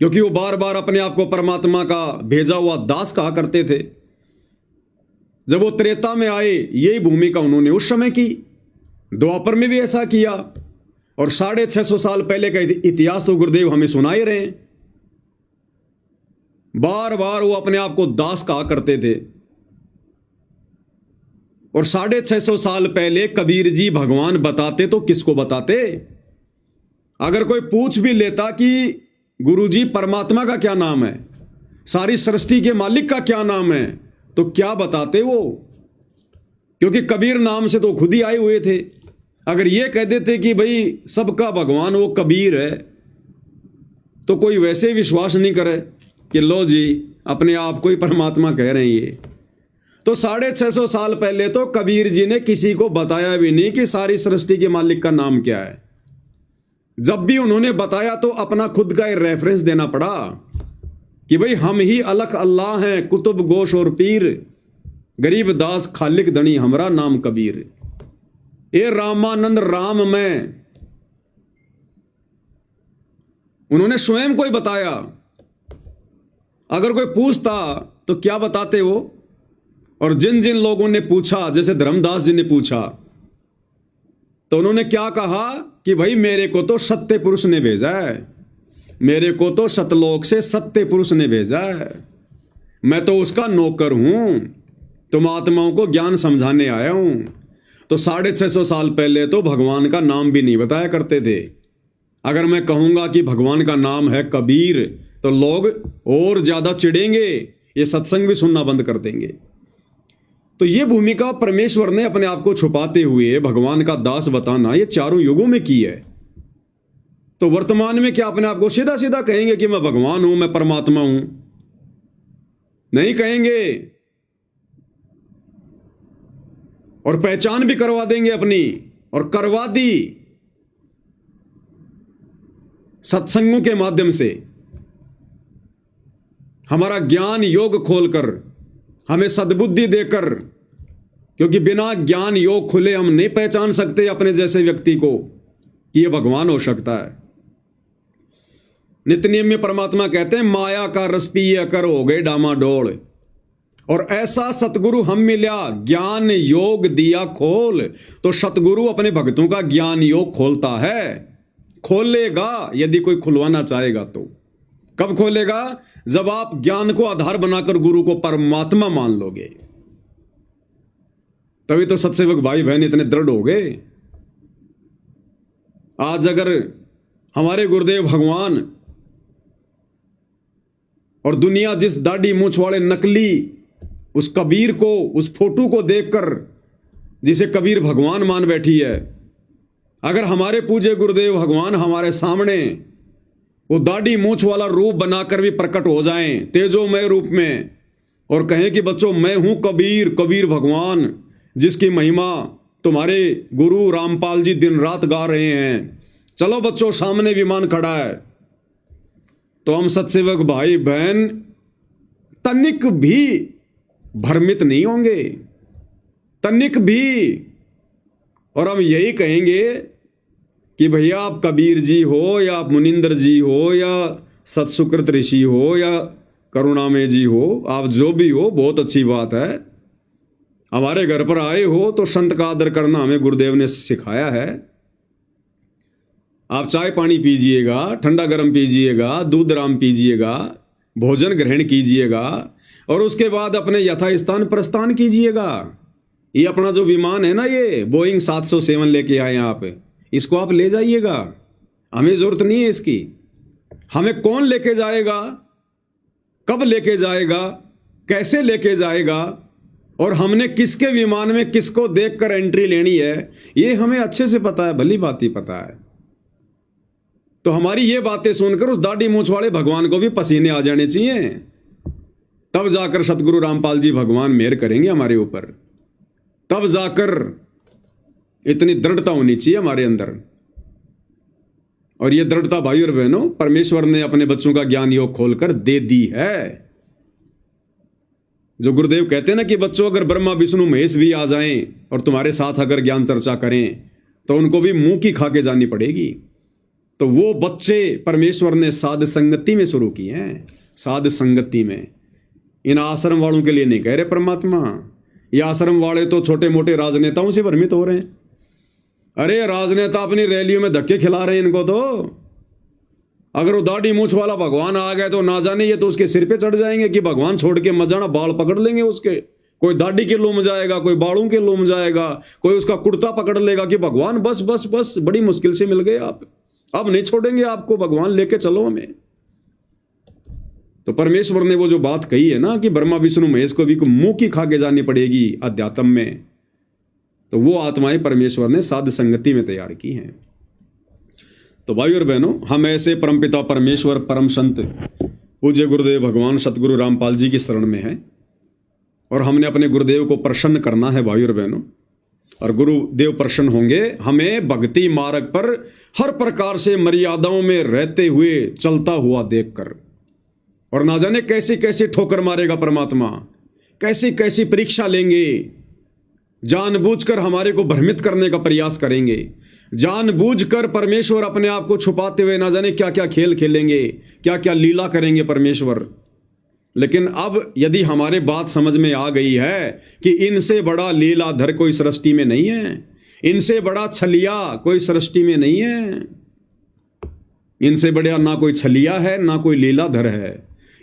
क्योंकि वो बार बार अपने आप को परमात्मा का भेजा हुआ दास कहा करते थे। जब वो त्रेता में आए, यही भूमिका उन्होंने उस समय की, द्वापर में भी ऐसा किया, और 650 साल पहले का इतिहास तो गुरुदेव हमें सुना ही रहे हैं। बार बार वो अपने आप को दास कहा करते थे। और 650 साल पहले कबीर जी भगवान बताते तो किसको बताते? अगर कोई पूछ भी लेता कि गुरुजी परमात्मा का क्या नाम है, सारी सृष्टि के मालिक का क्या नाम है, तो क्या बताते वो? क्योंकि कबीर नाम से तो खुद ही आए हुए थे। अगर ये कह देते कि भाई सबका भगवान वो कबीर है, तो कोई वैसे विश्वास नहीं करे कि लो जी अपने आप को ही परमात्मा कह रहे हैं ये। तो 650 साल पहले तो कबीर जी ने किसी को बताया भी नहीं कि सारी सृष्टि के मालिक का नाम क्या है। जब भी उन्होंने बताया तो अपना खुद का रेफरेंस देना पड़ा कि भाई हम ही अलख अल्लाह हैं, कुतुब गोश और पीर, गरीब दास खालिक धनी हमरा नाम कबीर। ये रामानंद राम में उन्होंने स्वयं को ही बताया। अगर कोई पूछता तो क्या बताते वो? और जिन जिन लोगों ने पूछा, जैसे धर्मदास जी ने पूछा, तो उन्होंने क्या कहा कि भाई मेरे को तो सत्य पुरुष ने भेजा है, मेरे को तो सतलोक से सत्य पुरुष ने भेजा है, मैं तो उसका नौकर हूं, तुम आत्माओं को ज्ञान समझाने आया हूं। तो 650 साल पहले तो भगवान का नाम भी नहीं बताया करते थे। अगर मैं कहूंगा कि भगवान का नाम है कबीर तो लोग और ज्यादा चिढ़ेंगे, ये सत्संग भी सुनना बंद कर देंगे। तो ये भूमिका परमेश्वर ने अपने आप को छुपाते हुए भगवान का दास बताना ये चारों युगों में की है। तो वर्तमान में क्या अपने आप को सीधा सीधा कहेंगे कि मैं भगवान हूं, मैं परमात्मा हूं? नहीं कहेंगे। और पहचान भी करवा देंगे अपनी, और करवा दी सत्संगों के माध्यम से। हमारा ज्ञान योग खोलकर, हमें सद्बुद्धि देकर, क्योंकि बिना ज्ञान योग खुले हम नहीं पहचान सकते अपने जैसे व्यक्ति को कि यह भगवान हो सकता है। नित्य नियम में परमात्मा कहते हैं माया का रस पिए कर हो गए डामाडोल, और ऐसा सतगुरु हम मिला ज्ञान योग दिया खोल। तो सतगुरु अपने भक्तों का ज्ञान योग खोलता है, खोलेगा यदि कोई खुलवाना चाहेगा तो। कब खोलेगा? जब आप ज्ञान को आधार बनाकर गुरु को परमात्मा मान लोगे, तभी तो सत्सेवक भाई बहन इतने दृढ़ हो गए। आज अगर हमारे गुरुदेव भगवान और दुनिया जिस दाढ़ी मूंछ वाले नकली उस कबीर को, उस फोटो को देखकर जिसे कबीर भगवान मान बैठी है, अगर हमारे पूज्य गुरुदेव भगवान हमारे सामने वो दाढ़ी मूंछ वाला रूप बनाकर भी प्रकट हो जाएं तेजोमय रूप में, और कहें कि बच्चों मैं हूं कबीर, कबीर भगवान जिसकी महिमा तुम्हारे गुरु रामपाल जी दिन रात गा रहे हैं, चलो बच्चों सामने विमान खड़ा है, तो हम सत्सेवक भाई बहन तनिक भी भ्रमित नहीं होंगे, तनिक भी। और हम यही कहेंगे कि भैया आप कबीर जी हो, या आप मुनिंदर जी हो, या सतसुकृत ऋषि हो, या करुणामय जी हो, आप जो भी हो बहुत अच्छी बात है। हमारे घर पर आए हो तो संत का आदर करना हमें गुरुदेव ने सिखाया है। आप चाय पानी पीजिएगा, ठंडा गर्म पीजिएगा, दूध राम पीजिएगा, भोजन ग्रहण कीजिएगा, और उसके बाद अपने यथास्थान प्रस्थान कीजिएगा। ये अपना जो विमान है ना, ये बोइंग 707 लेके आए आप, इसको आप ले जाइएगा, हमें जरूरत नहीं है इसकी। हमें कौन लेके जाएगा, कब लेके जाएगा, कैसे लेके जाएगा, और हमने किसके विमान में किसको देखकर एंट्री लेनी है, ये हमें अच्छे से पता है, भली बात ही पता है। तो हमारी ये बातें सुनकर उस दाढ़ी मूंछ वाले भगवान को भी पसीने आ जाने चाहिए, तब जाकर सतगुरु रामपाल जी भगवान मेहर करेंगे हमारे ऊपर, तब जाकर इतनी दृढ़ता होनी चाहिए हमारे अंदर। और ये दृढ़ता भाई और बहनों परमेश्वर ने अपने बच्चों का ज्ञान योग खोलकर दे दी है। जो गुरुदेव कहते हैं ना कि बच्चों अगर ब्रह्मा विष्णु महेश भी आ जाएं और तुम्हारे साथ अगर ज्ञान चर्चा करें तो उनको भी मुंह की खा के जानी पड़ेगी। तो वो बच्चे परमेश्वर ने साध संगति में शुरू किए हैं, साध संगति में। इन आश्रम वालों के लिए नहीं कह रहे परमात्मा, ये आश्रम वाले तो छोटे मोटे राजनेताओं से भ्रमित हो रहे हैं। अरे राजनेता अपनी रैलियों में धक्के खिला रहे हैं इनको। तो अगर वो दाढ़ी मूंछ वाला भगवान आ गए तो ना जाने ये तो उसके सिर पे चढ़ जाएंगे कि भगवान छोड़ के मत जाना, बाल पकड़ लेंगे उसके। कोई दाढ़ी के लूम जाएगा, कोई बालों के लूम जाएगा, कोई उसका कुर्ता पकड़ लेगा कि भगवान बस बस बस बड़ी मुश्किल से मिल गए आप, अब नहीं छोड़ेंगे आपको, भगवान लेके चलो हमें। तो परमेश्वर ने वो जो बात कही है ना कि ब्रह्मा विष्णु महेश को भी मुंह की खा के जानी पड़ेगी अध्यात्म में, तो वो आत्माएं परमेश्वर ने साध संगति में तैयार की हैं। तो भाई और बहनों, हम ऐसे परमपिता परमेश्वर परम संत पूज्य गुरुदेव भगवान सतगुरु रामपाल जी की शरण में हैं, और हमने अपने गुरुदेव को प्रसन्न करना है भाई और बहनों। और गुरुदेव प्रसन्न होंगे हमें भक्ति मार्ग पर हर प्रकार से मर्यादाओं में रहते हुए चलता हुआ देखकर। और ना जाने कैसी कैसी ठोकर मारेगा परमात्मा, कैसी कैसी परीक्षा लेंगे। जानबूझकर हमारे को भ्रमित करने का प्रयास करेंगे, जानबूझकर परमेश्वर अपने आप को छुपाते हुए ना जाने क्या क्या खेल खेलेंगे, क्या क्या लीला करेंगे परमेश्वर। लेकिन अब यदि हमारे बात समझ में आ गई है कि इनसे बड़ा लीलाधर कोई सृष्टि में नहीं है, इनसे बड़ा छलिया कोई सृष्टि में नहीं है, इनसे बड़ा ना कोई छलिया है ना कोई लीलाधर है।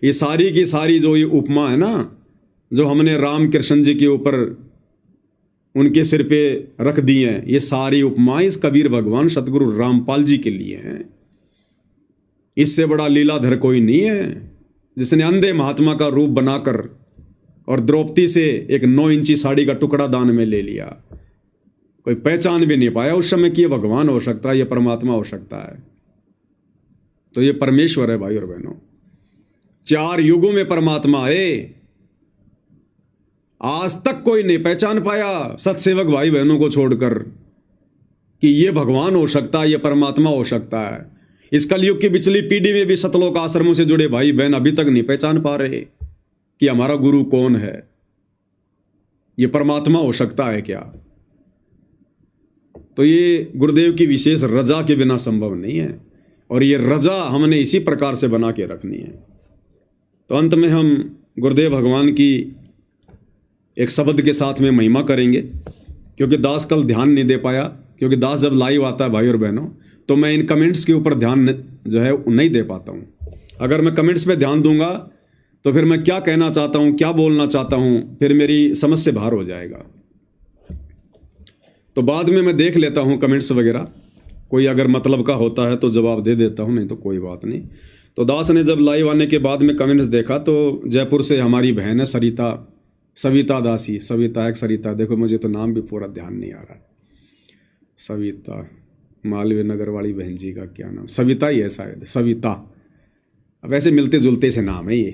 ये सारी की सारी जो ये उपमा है ना, जो हमने राम कृष्ण जी के ऊपर उनके सिर पे रख दी हैं, ये सारी उपमाएं इस कबीर भगवान सतगुरु रामपाल जी के लिए हैं। इससे बड़ा लीलाधर कोई नहीं है जिसने अंधे महात्मा का रूप बनाकर और द्रौपदी से एक 9 इंची साड़ी का टुकड़ा दान में ले लिया। कोई पहचान भी नहीं पाया उस समय कि ये भगवान हो सकता है, ये परमात्मा हो सकता है। तो ये परमेश्वर है भाई और बहनों। 4 युगों में परमात्मा आए, आज तक कोई नहीं पहचान पाया सत्सेवक भाई बहनों को छोड़कर कि ये भगवान हो सकता है, ये परमात्मा हो सकता है। इस कलयुग की पिछली पीढ़ी में भी सतलोक आश्रमों से जुड़े भाई बहन अभी तक नहीं पहचान पा रहे कि हमारा गुरु कौन है, ये परमात्मा हो सकता है क्या। तो ये गुरुदेव की विशेष रजा के बिना संभव नहीं है, और ये रजा हमने इसी प्रकार से बना के रखनी है। तो अंत में हम गुरुदेव भगवान की एक शब्द के साथ में महिमा करेंगे, क्योंकि दास कल ध्यान नहीं दे पाया, क्योंकि दास जब लाइव आता है भाई और बहनों तो मैं इन कमेंट्स के ऊपर ध्यान जो है नहीं दे पाता हूँ। अगर मैं कमेंट्स पे ध्यान दूंगा तो फिर मैं क्या कहना चाहता हूँ, क्या बोलना चाहता हूँ, फिर मेरी समझ से बाहर हो जाएगा। तो बाद में मैं देख लेता हूँ कमेंट्स वगैरह, कोई अगर मतलब का होता है तो जवाब दे देता हूँ, नहीं तो कोई बात नहीं। तो दास ने जब लाइव आने के बाद में कमेंट्स देखा तो जयपुर से हमारी बहन है सविता दासी, सविता एक सरिता, देखो मुझे तो नाम भी पूरा ध्यान नहीं आ रहा, सविता, मालवीय नगर वाली बहन जी का क्या नाम, सविता ही है शायद, सविता। अब ऐसे मिलते जुलते से नाम है ये।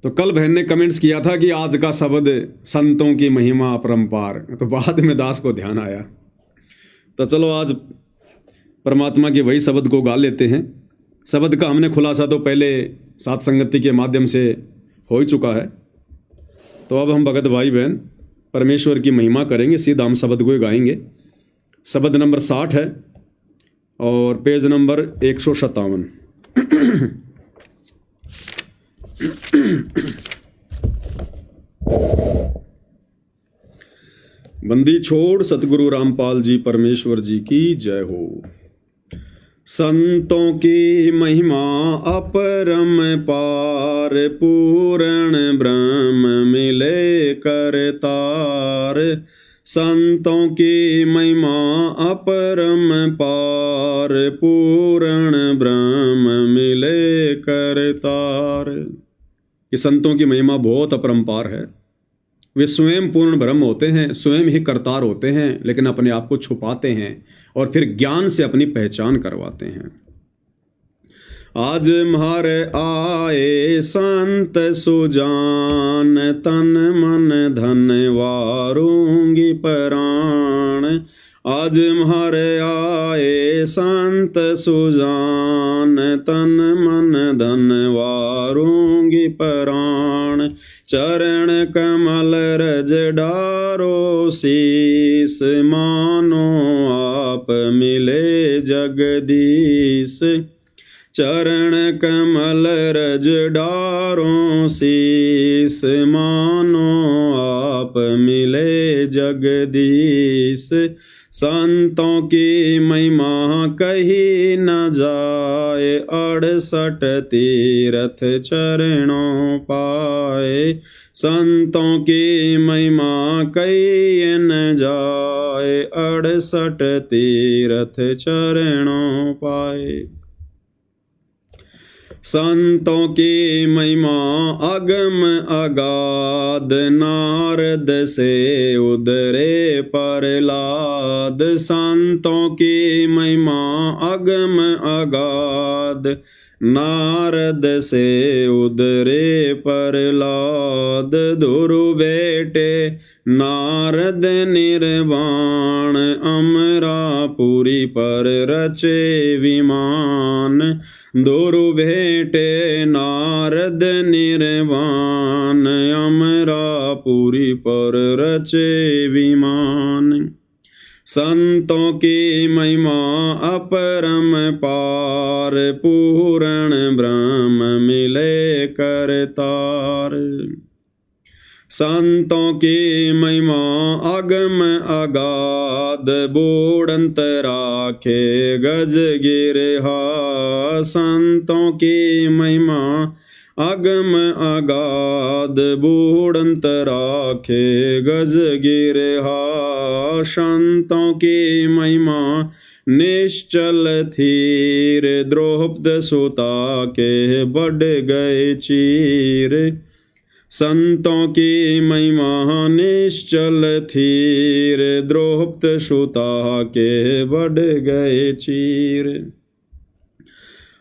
तो कल बहन ने कमेंट्स किया था कि आज का शब्द संतों की महिमा अपरंपार, तो बाद में दास को ध्यान आया। तो चलो आज परमात्मा के वही शब्द को गा लेते हैं। शब्द का हमने खुलासा तो पहले सात संगति के माध्यम से हो ही चुका है। तो अब हम भगत भाई बहन परमेश्वर की महिमा करेंगे, सीधा हम शब्द को ही गाएंगे। शब्द नंबर 60 है और पेज नंबर 157। बंदी छोड़ सतगुरु रामपाल जी परमेश्वर जी की जय हो। संतों की महिमा अपरम पार, पूर्ण ब्रह्म मिले करतार। संतों की महिमा अपरम पार, पूर्ण ब्रह्म मिले करतार। ये संतों की महिमा बहुत अपरंपार है। वे स्वयं पूर्ण ब्रह्म होते हैं, स्वयं ही करतार होते हैं, लेकिन अपने आप को छुपाते हैं और फिर ज्ञान से अपनी पहचान करवाते हैं। आज म्हारे आए संत सुजान, तन मन धन वारूंगी प्राण। आज म्हारे आए संत सुजान, तन मन धन वारूंगी प्राण। चरण कमल रज डारो शीस, मानो आप मिले जगदीश। चरण कमल रज डारो शीस, मानो आप मिले जगदीश। संतों की महिमा कही न जाए, 68 तीरथ चरणों पाए। संतों की महिमा कही न जाए, 68 तीरथ चरणों पाए। संतों की महिमा अगम अगाध, नारद से उदरे प्रहलाद। संतों की महिमा अगम अगाध, नारद से उदरे प्रहलाद। ध्रुव बेटे नारद निर्वाण, अमरापुरी पर रचे विमान। ध्रुव भेटे नारद निर्वाण, अमरा पूरी पर रचे विमान। संतों की महिमा अपरम पार, पूर्ण ब्रह्म मिले करतार। संतों की महिमा अगम अगाध, बूढ़ंत राखे गज गिरहा। संतों की महिमा अगम अगाध, बूढ़ंत राखे गज गिरहा। संतों की महिमा निश्चल थीर, द्रौपद सुता के बढ़ गए चीर। संतों की महिमा निश्चल थीर, द्रौपद सुता के बढ़ गए चीर।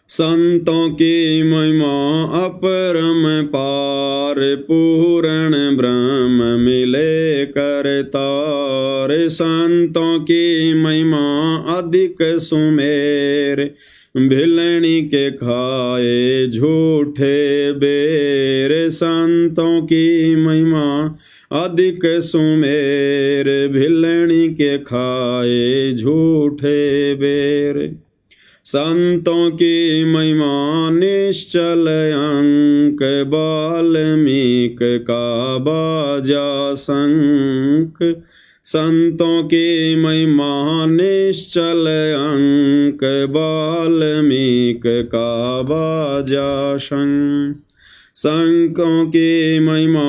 संतों की महिमा अपरम पार, पूर्ण ब्रह्म मिले करतार। संतों की महिमा अधिक सुमेर, भिलनी के खाए झूठे बेर। संतों की महिमा अधिक सुमेर, भिलनी के खाए झूठे बेर। संतों की महिमा निश्चल अंक, बाल्मीक का बाजा शंख। संतों की महिमा निश्चल अंक, बाल्मीक का बाजा शंख। संतों की महिमा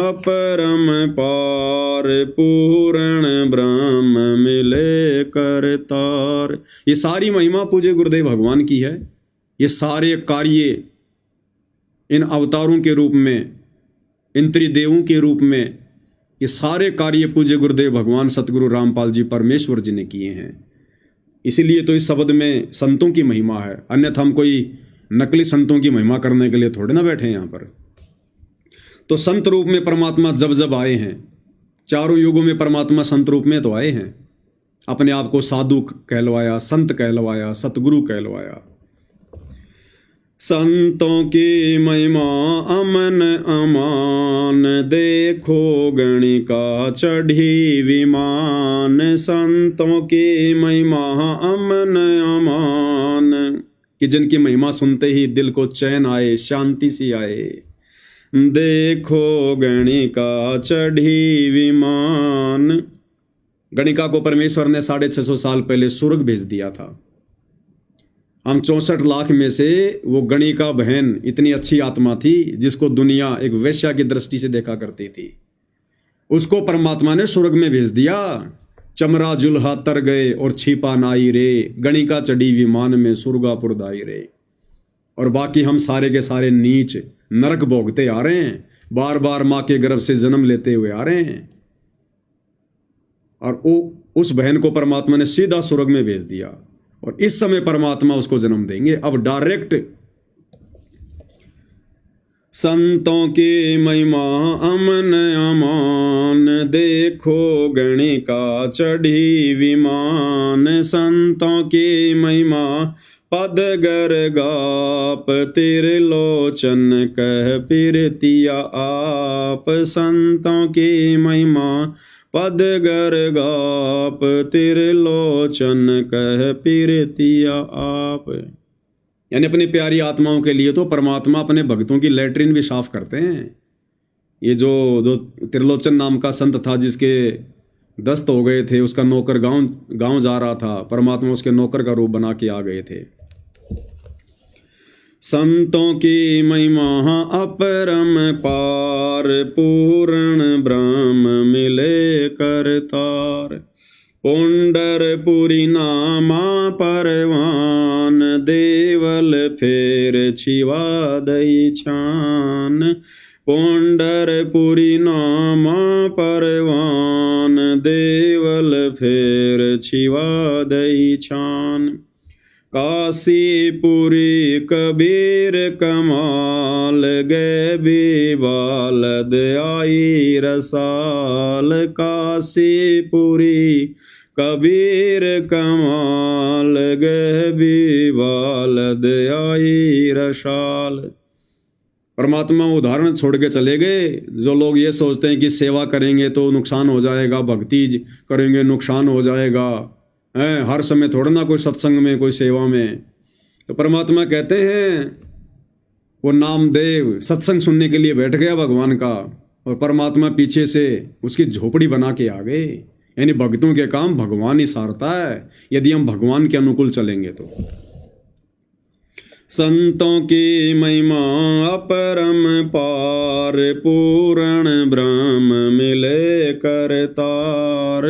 अपरम पार, पूर्ण ब्रह्म मिले करतार। ये सारी महिमा पूज्य गुरुदेव भगवान की है। ये सारे कार्य इन अवतारों के रूप में, इन त्रिदेवों के रूप में, ये सारे कार्य पूज्य गुरुदेव भगवान सतगुरु रामपाल जी परमेश्वर जी ने किए हैं। इसीलिए तो इस शब्द में संतों की महिमा है, अन्यथा हम कोई नकली संतों की महिमा करने के लिए थोड़े ना बैठे हैं यहाँ पर। तो संत रूप में परमात्मा जब जब आए हैं, चारों युगों में परमात्मा संत रूप में तो आए हैं। अपने आप को साधु कहलवाया, संत कहलवाया, सतगुरु कहलवाया। संतों की महिमा अमन अमान, देखो गणिका चढ़ी विमान। संतों की महिमा अमन अमान, कि जिनकी महिमा सुनते ही दिल को चैन आए, शांति सी आए। देखो गणिका चढ़ी विमान। गणिका को परमेश्वर ने 650 साल पहले स्वर्ग भेज दिया था। हम 64 लाख में से वो गणिका बहन इतनी अच्छी आत्मा थी जिसको दुनिया एक वेश्या की दृष्टि से देखा करती थी। उसको परमात्मा ने स्वर्ग में भेज दिया। चमरा जुल्हा तर गए और छिपा नाई रे, गणिका चढ़ी विमान में सुरगापुर दाई रे। और बाकी हम सारे के सारे नीच नरक भोगते आ रहे हैं, बार बार माँ के गर्भ से जन्म लेते हुए आ रहे हैं। और उस बहन को परमात्मा ने सीधा स्वर्ग में भेज दिया और इस समय परमात्मा उसको जन्म देंगे अब डायरेक्ट। संतों की महिमा अमन अमान, देखो गणिका चढ़ी विमान। संतों की महिमा पद गर गाप, त्रिलोचन कह पिरतिया आप। संतों की महिमा पद गर गाप, त्रिलोचन कह पिरतिया आप। यानी अपनी प्यारी आत्माओं के लिए तो परमात्मा अपने भक्तों की लैट्रिन भी साफ करते हैं। ये जो त्रिलोचन नाम का संत था जिसके दस्त हो गए थे, उसका नौकर गांव जा रहा था, परमात्मा उसके नौकर का रूप बना के आ गए थे। संतों की महिमा अपरम पार, पूर्ण ब्रह्म मिले करतार। पुंडरपुरी नामा परवान, देवल फेर छिवा दई छान। पुंडरपुरी नामा परवान, देवल फेर छिवा दई छान। काशीपुरी कबीर कमाल, गए बालद आई रसाल। काशीपुरी कबीर कमाल, गए बालद आई रसाल। परमात्मा उदाहरण छोड़ के चले गए। जो लोग ये सोचते हैं कि सेवा करेंगे तो नुकसान हो जाएगा, भक्ति करेंगे नुकसान हो जाएगा, हैं हर समय थोड़ा ना कोई सत्संग में कोई सेवा में, तो परमात्मा कहते हैं वो नामदेव सत्संग सुनने के लिए बैठ गया भगवान का, और परमात्मा पीछे से उसकी झोपड़ी बना के आ गए। यानी भक्तों के काम भगवान ही सारता है यदि हम भगवान के अनुकूल चलेंगे तो। संतों की महिमा अपरम पार, पूर्ण ब्रह्म मिले करतार,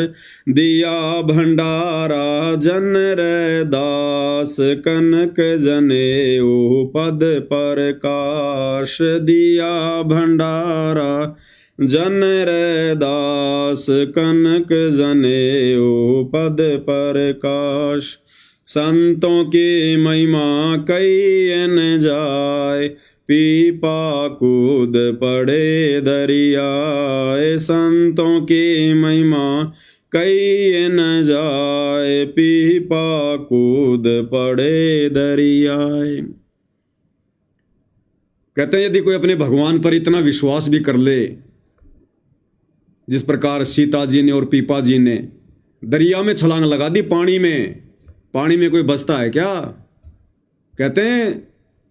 दिया भंडारा जन रे दास, कनक जनेऊ पद प्रकाश, दिया भंडारा जन रे दास, कनक जनेऊ पद प्रकाश। संतों की महिमा कई न जाए, पीपा कूद पड़े दरियाए, संतों की महिमा कई न जाए, पीपा कूद पड़े दरियाए। कहते हैं यदि कोई अपने भगवान पर इतना विश्वास भी कर ले, जिस प्रकार सीता जी ने और पीपा जी ने दरिया में छलांग लगा दी, पानी में कोई बचता है क्या? कहते हैं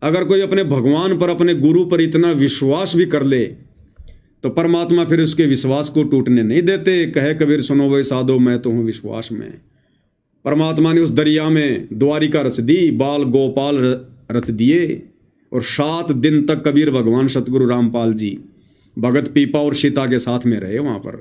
अगर कोई अपने भगवान पर अपने गुरु पर इतना विश्वास भी कर ले तो परमात्मा फिर उसके विश्वास को टूटने नहीं देते। कहे कबीर सुनो वे साधो मैं तो हूं विश्वास में। परमात्मा ने उस दरिया में द्वारिका रच दी, बाल गोपाल रच दिए, और 7 दिन तक कबीर भगवान सतगुरु रामपाल जी भगत पीपा और सीता के साथ में रहे वहां पर।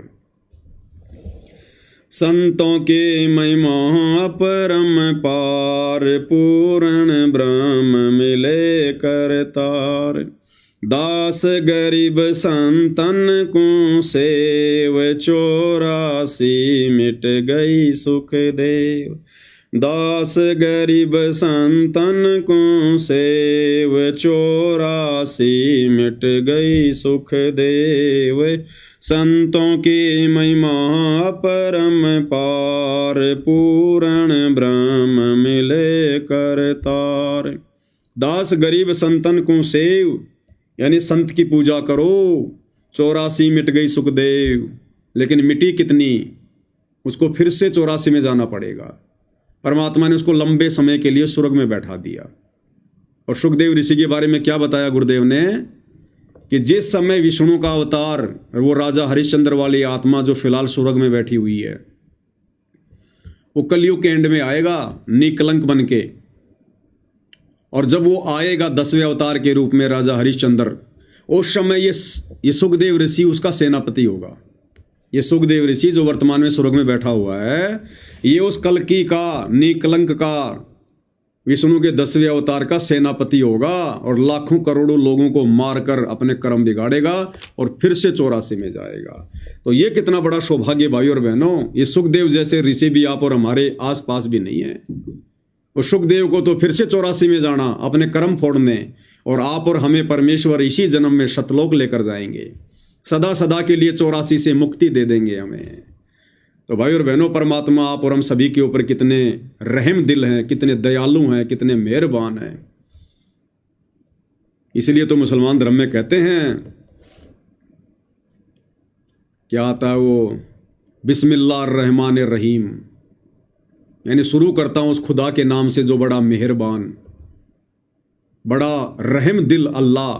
संतों की महिमा अपरम पार, पूर्ण ब्रह्म मिले करतार, दास गरीब संतन को सेव, 84 मिट गई सुख देव, दास गरीब संतन को सेव, 84 मिट गई सुख देव, संतों की महिमा परम पार, पूर्ण ब्रह्म मिले करतार। दास गरीब संतन को सेव, यानी संत की पूजा करो, 84 मिट गई सुखदेव, लेकिन मिटी कितनी, उसको फिर से 84 में जाना पड़ेगा। परमात्मा ने उसको लंबे समय के लिए स्वर्ग में बैठा दिया। और सुखदेव ऋषि के बारे में क्या बताया गुरुदेव ने कि जिस समय विष्णु का अवतार, वो राजा हरिश्चंद्र वाली आत्मा जो फिलहाल स्वर्ग में बैठी हुई है, वो कलयुग के एंड में आएगा निकलंक बन के, और जब वो आएगा 10वें अवतार के रूप में राजा हरिश्चंद्र, उस समय ये सुखदेव ऋषि उसका सेनापति होगा। ये सुखदेव ऋषि जो वर्तमान में स्वर्ग में बैठा हुआ है, ये उस कल्कि का, निकलंक का, विष्णु के 10वें अवतार का सेनापति होगा, और लाखों करोड़ों लोगों को मारकर अपने कर्म बिगाड़ेगा और फिर से 84 में जाएगा। तो ये कितना बड़ा सौभाग्य भाई और बहनों, ये सुखदेव जैसे ऋषि भी आप और हमारे आसपास भी नहीं है। और सुखदेव को तो फिर से 84 में जाना अपने कर्म फोड़ने, और आप और हमें परमेश्वर इसी जन्म में सतलोक लेकर जाएंगे, सदा सदा के लिए 84 से मुक्ति दे देंगे हमें। तो भाई और बहनों, परमात्मा आप और हम सभी के ऊपर कितने रहम दिल हैं, कितने दयालु हैं, कितने मेहरबान हैं। इसलिए तो मुसलमान धर्म में कहते हैं, क्या आता है वो, बिस्मिल्लाहिर्रहमानिर रहीम, यानी शुरू करता हूं उस खुदा के नाम से जो बड़ा मेहरबान, बड़ा रहम दिल अल्लाह।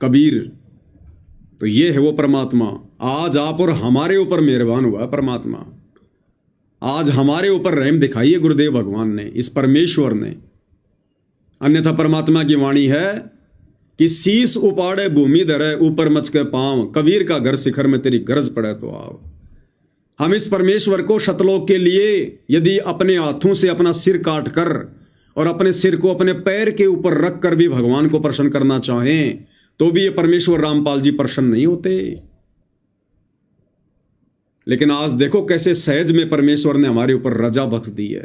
कबीर तो ये है वो परमात्मा। आज आप और हमारे ऊपर मेहरबान हुआ परमात्मा, आज हमारे ऊपर रहम दिखाई है गुरुदेव भगवान ने, इस परमेश्वर ने। अन्यथा परमात्मा की वाणी है कि शीश उपाड़े भूमि धरे, ऊपर मच के पांव, कबीर का घर शिखर में तेरी गरज पड़े तो आओ। हम इस परमेश्वर को शतलोक के लिए यदि अपने हाथों से अपना सिर काट कर और अपने सिर को अपने पैर के ऊपर रख कर भी भगवान को प्रसन्न करना चाहें, तो भी ये परमेश्वर रामपाल जी प्रसन्न नहीं होते। लेकिन आज देखो कैसे सहज में परमेश्वर ने हमारे ऊपर रजा बख्श दी है।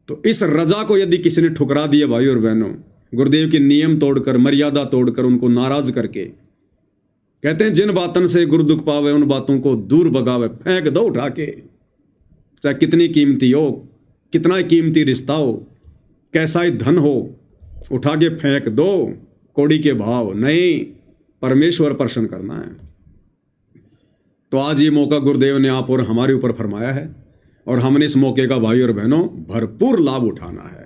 तो इस रजा को यदि किसी ने ठुकरा दिया भाई और बहनों, गुरुदेव के नियम तोड़कर, मर्यादा तोड़कर, उनको नाराज करके, कहते हैं जिन बातन से गुरु दुख पावे उन बातों को दूर भगावे, फेंक दो उठा के, चाहे कितनी कीमती हो, कितना कीमती रिश्ता हो, कैसा ही धन हो, उठा के फेंक दो। कौड़ी के भाव नहीं, परमेश्वर प्रसन्न करना है। तो आज ये मौका गुरुदेव ने आप और हमारे ऊपर फरमाया है और हमने इस मौके का भाई और बहनों भरपूर लाभ उठाना है।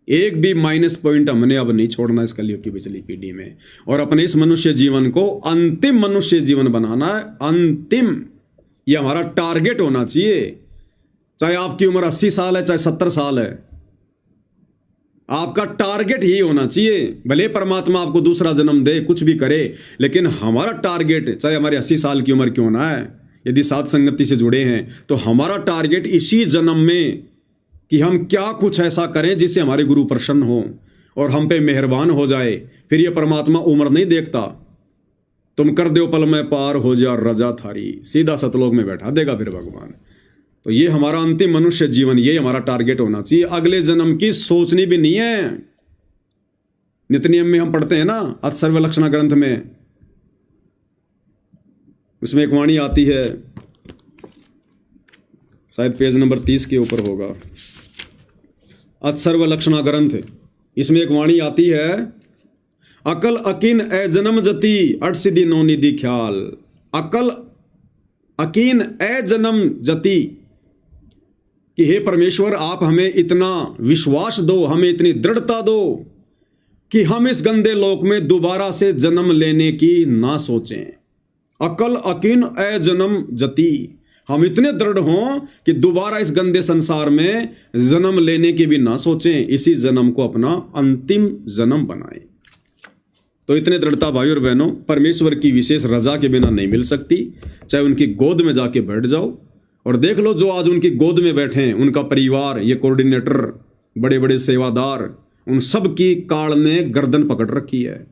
एक भी माइनस पॉइंट हमने अब नहीं छोड़ना इस कलयुग की पिछली पीढ़ी में, और अपने इस मनुष्य जीवन को अंतिम मनुष्य जीवन बनाना है। अंतिम, ये हमारा टारगेट होना चाहिए। चाहे आपकी उम्र 80 साल है, चाहे 70 साल है, आपका टारगेट ही होना चाहिए। भले परमात्मा आपको दूसरा जन्म दे, कुछ भी करे, लेकिन हमारा टारगेट, चाहे हमारे 80 साल की उम्र क्यों ना है, यदि साथ संगति से जुड़े हैं तो हमारा टारगेट इसी जन्म में कि हम क्या कुछ ऐसा करें जिससे हमारे गुरु प्रसन्न हो और हम पे मेहरबान हो जाए। फिर ये परमात्मा उम्र नहीं देखता, तुम कर दो पल में पार हो जा रजा थारी, सीधा सतलोक में बैठा देगा फिर भगवान। तो ये हमारा अंतिम मनुष्य जीवन, ये हमारा टारगेट होना चाहिए। अगले जन्म की सोचनी भी नहीं है। नित्य नियम में हम पढ़ते हैं ना, अथ सर्वलक्षणा ग्रंथ में, उसमें एक वाणी आती है, शायद पेज नंबर 30 के ऊपर होगा, अथ सर्वलक्षणा ग्रंथ। इसमें एक वाणी आती है, अकल अकीन ए जन्म जति अट सिद्धि नो निधि ख्याल। अकल अकीन ए जन्म जति, कि हे परमेश्वर आप हमें इतना विश्वास दो, हमें इतनी दृढ़ता दो कि हम इस गंदे लोक में दोबारा से जन्म लेने की ना सोचें। अकल अकीन ए जन्म जति, हम इतने दृढ़ हों कि दोबारा इस गंदे संसार में जन्म लेने की भी ना सोचें, इसी जन्म को अपना अंतिम जन्म बनाएं। तो इतने दृढ़ता भाई और बहनों परमेश्वर की विशेष रजा के बिना नहीं मिल सकती। चाहे उनकी गोद में जाके बैठ जाओ और देख लो, जो आज उनकी गोद में बैठे हैं, उनका परिवार, ये कोऑर्डिनेटर, बड़े बड़े सेवादार, उन सब की काल ने गर्दन पकड़ रखी है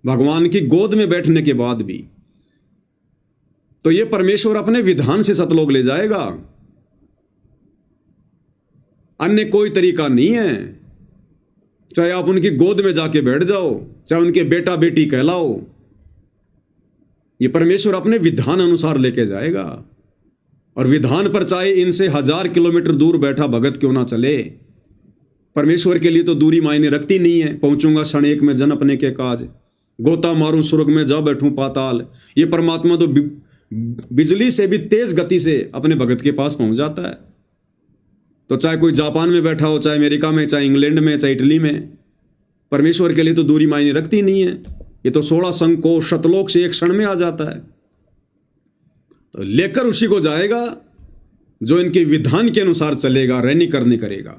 भगवान की गोद में बैठने के बाद भी। तो ये परमेश्वर अपने विधान से सतलोक ले जाएगा, अन्य कोई तरीका नहीं है। चाहे आप उनकी गोद में जाके बैठ जाओ, चाहे उनके बेटा बेटी कहलाओ, ये परमेश्वर अपने विधान अनुसार लेके जाएगा। और विधान पर चाहे इनसे 1000 किलोमीटर दूर बैठा भगत क्यों ना चले, परमेश्वर के लिए तो दूरी मायने रखती नहीं है। पहुंचूंगा क्षण एक में जन अपने के काज, गोता मारूं स्वर्ग में जा बैठूं पाताल। ये परमात्मा तो बिजली से भी तेज गति से अपने भगत के पास पहुंच जाता है। तो चाहे कोई जापान में बैठा हो, चाहे अमेरिका में, चाहे इंग्लैंड में, चाहे इटली में, परमेश्वर के लिए तो दूरी मायने रखती नहीं है। ये तो 16 संकोश शतलोक से एक क्षण में आ जाता है। तो लेकर उसी को जाएगा जो इनके विधान के अनुसार चलेगा, रैनी करनी करेगा।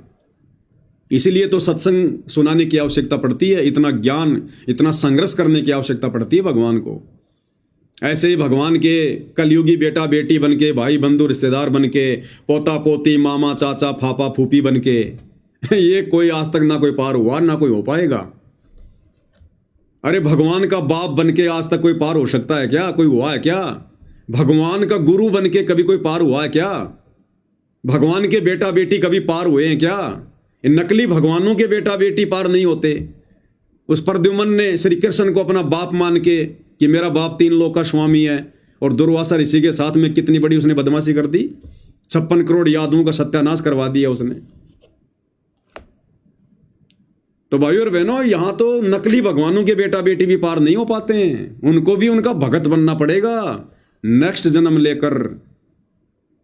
इसीलिए तो सत्संग सुनाने की आवश्यकता पड़ती है, इतना ज्ञान, इतना संघर्ष करने की आवश्यकता पड़ती है भगवान को। ऐसे ही भगवान के कलयुगी बेटा बेटी बनके, भाई बंधु रिश्तेदार बनके, पोता पोती, मामा चाचा फापा फूफी बनके, ये कोई आज तक ना कोई पार हुआ, ना कोई हो पाएगा। अरे भगवान का बाप बनके आज तक कोई पार हो सकता है क्या? कोई हुआ है क्या? भगवान का गुरु बनके कभी कोई पार हुआ है क्या? भगवान के बेटा बेटी कभी पार हुए हैं क्या? इन नकली भगवानों के बेटा बेटी पार नहीं होते। उस प्रद्युम्न ने श्री कृष्ण को अपना बाप मान के कि मेरा बाप 3 लोक का स्वामी है, और दुर्वासा ऋषि के साथ में कितनी बड़ी उसने बदमाशी कर दी, 56 करोड़ यादवों का सत्यानाश करवा दिया उसने। तो भाइयों और बहनों, यहां तो नकली भगवानों के बेटा बेटी भी पार नहीं हो पाते हैं, उनको भी उनका भगत बनना पड़ेगा नेक्स्ट जन्म लेकर,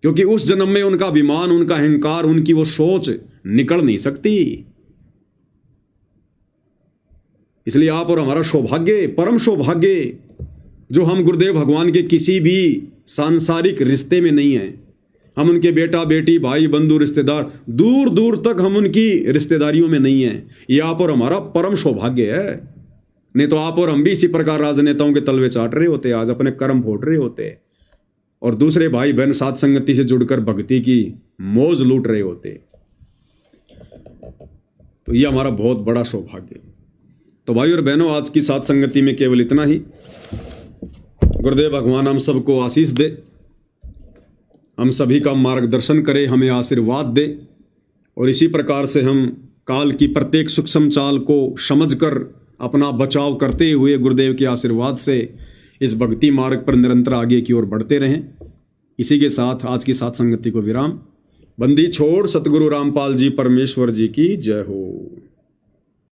क्योंकि उस जन्म में उनका अभिमान, उनका अहंकार, उनकी वो सोच निकल नहीं सकती। इसलिए आप और हमारा सौभाग्य, परम सौभाग्य, जो हम गुरुदेव भगवान के किसी भी सांसारिक रिश्ते में नहीं है। हम उनके बेटा बेटी, भाई बंधु रिश्तेदार, दूर दूर तक हम उनकी रिश्तेदारियों में नहीं है। ये आप और हमारा परम सौभाग्य है। नहीं तो आप और हम भी इसी प्रकार राजनेताओं के तलवे चाट रहे होते, आज अपने कर्म फोड़ रहे होते, और दूसरे भाई बहन साथ संगति से जुड़कर भक्ति की मौज लूट रहे होते। तो ये हमारा बहुत बड़ा सौभाग्य। तो भाई और बहनों, आज की साथ संगति में केवल इतना ही। गुरुदेव भगवान हम सबको आशीष दे, हम सभी का मार्गदर्शन करे, हमें आशीर्वाद दे, और इसी प्रकार से हम काल की प्रत्येक सूक्ष्म चाल को समझकर अपना बचाव करते हुए गुरुदेव के आशीर्वाद से इस भक्ति मार्ग पर निरंतर आगे की ओर बढ़ते रहें। इसी के साथ आज की साथ संगति को विराम। बंदी छोड़ सतगुरु रामपाल जी परमेश्वर जी की जय हो।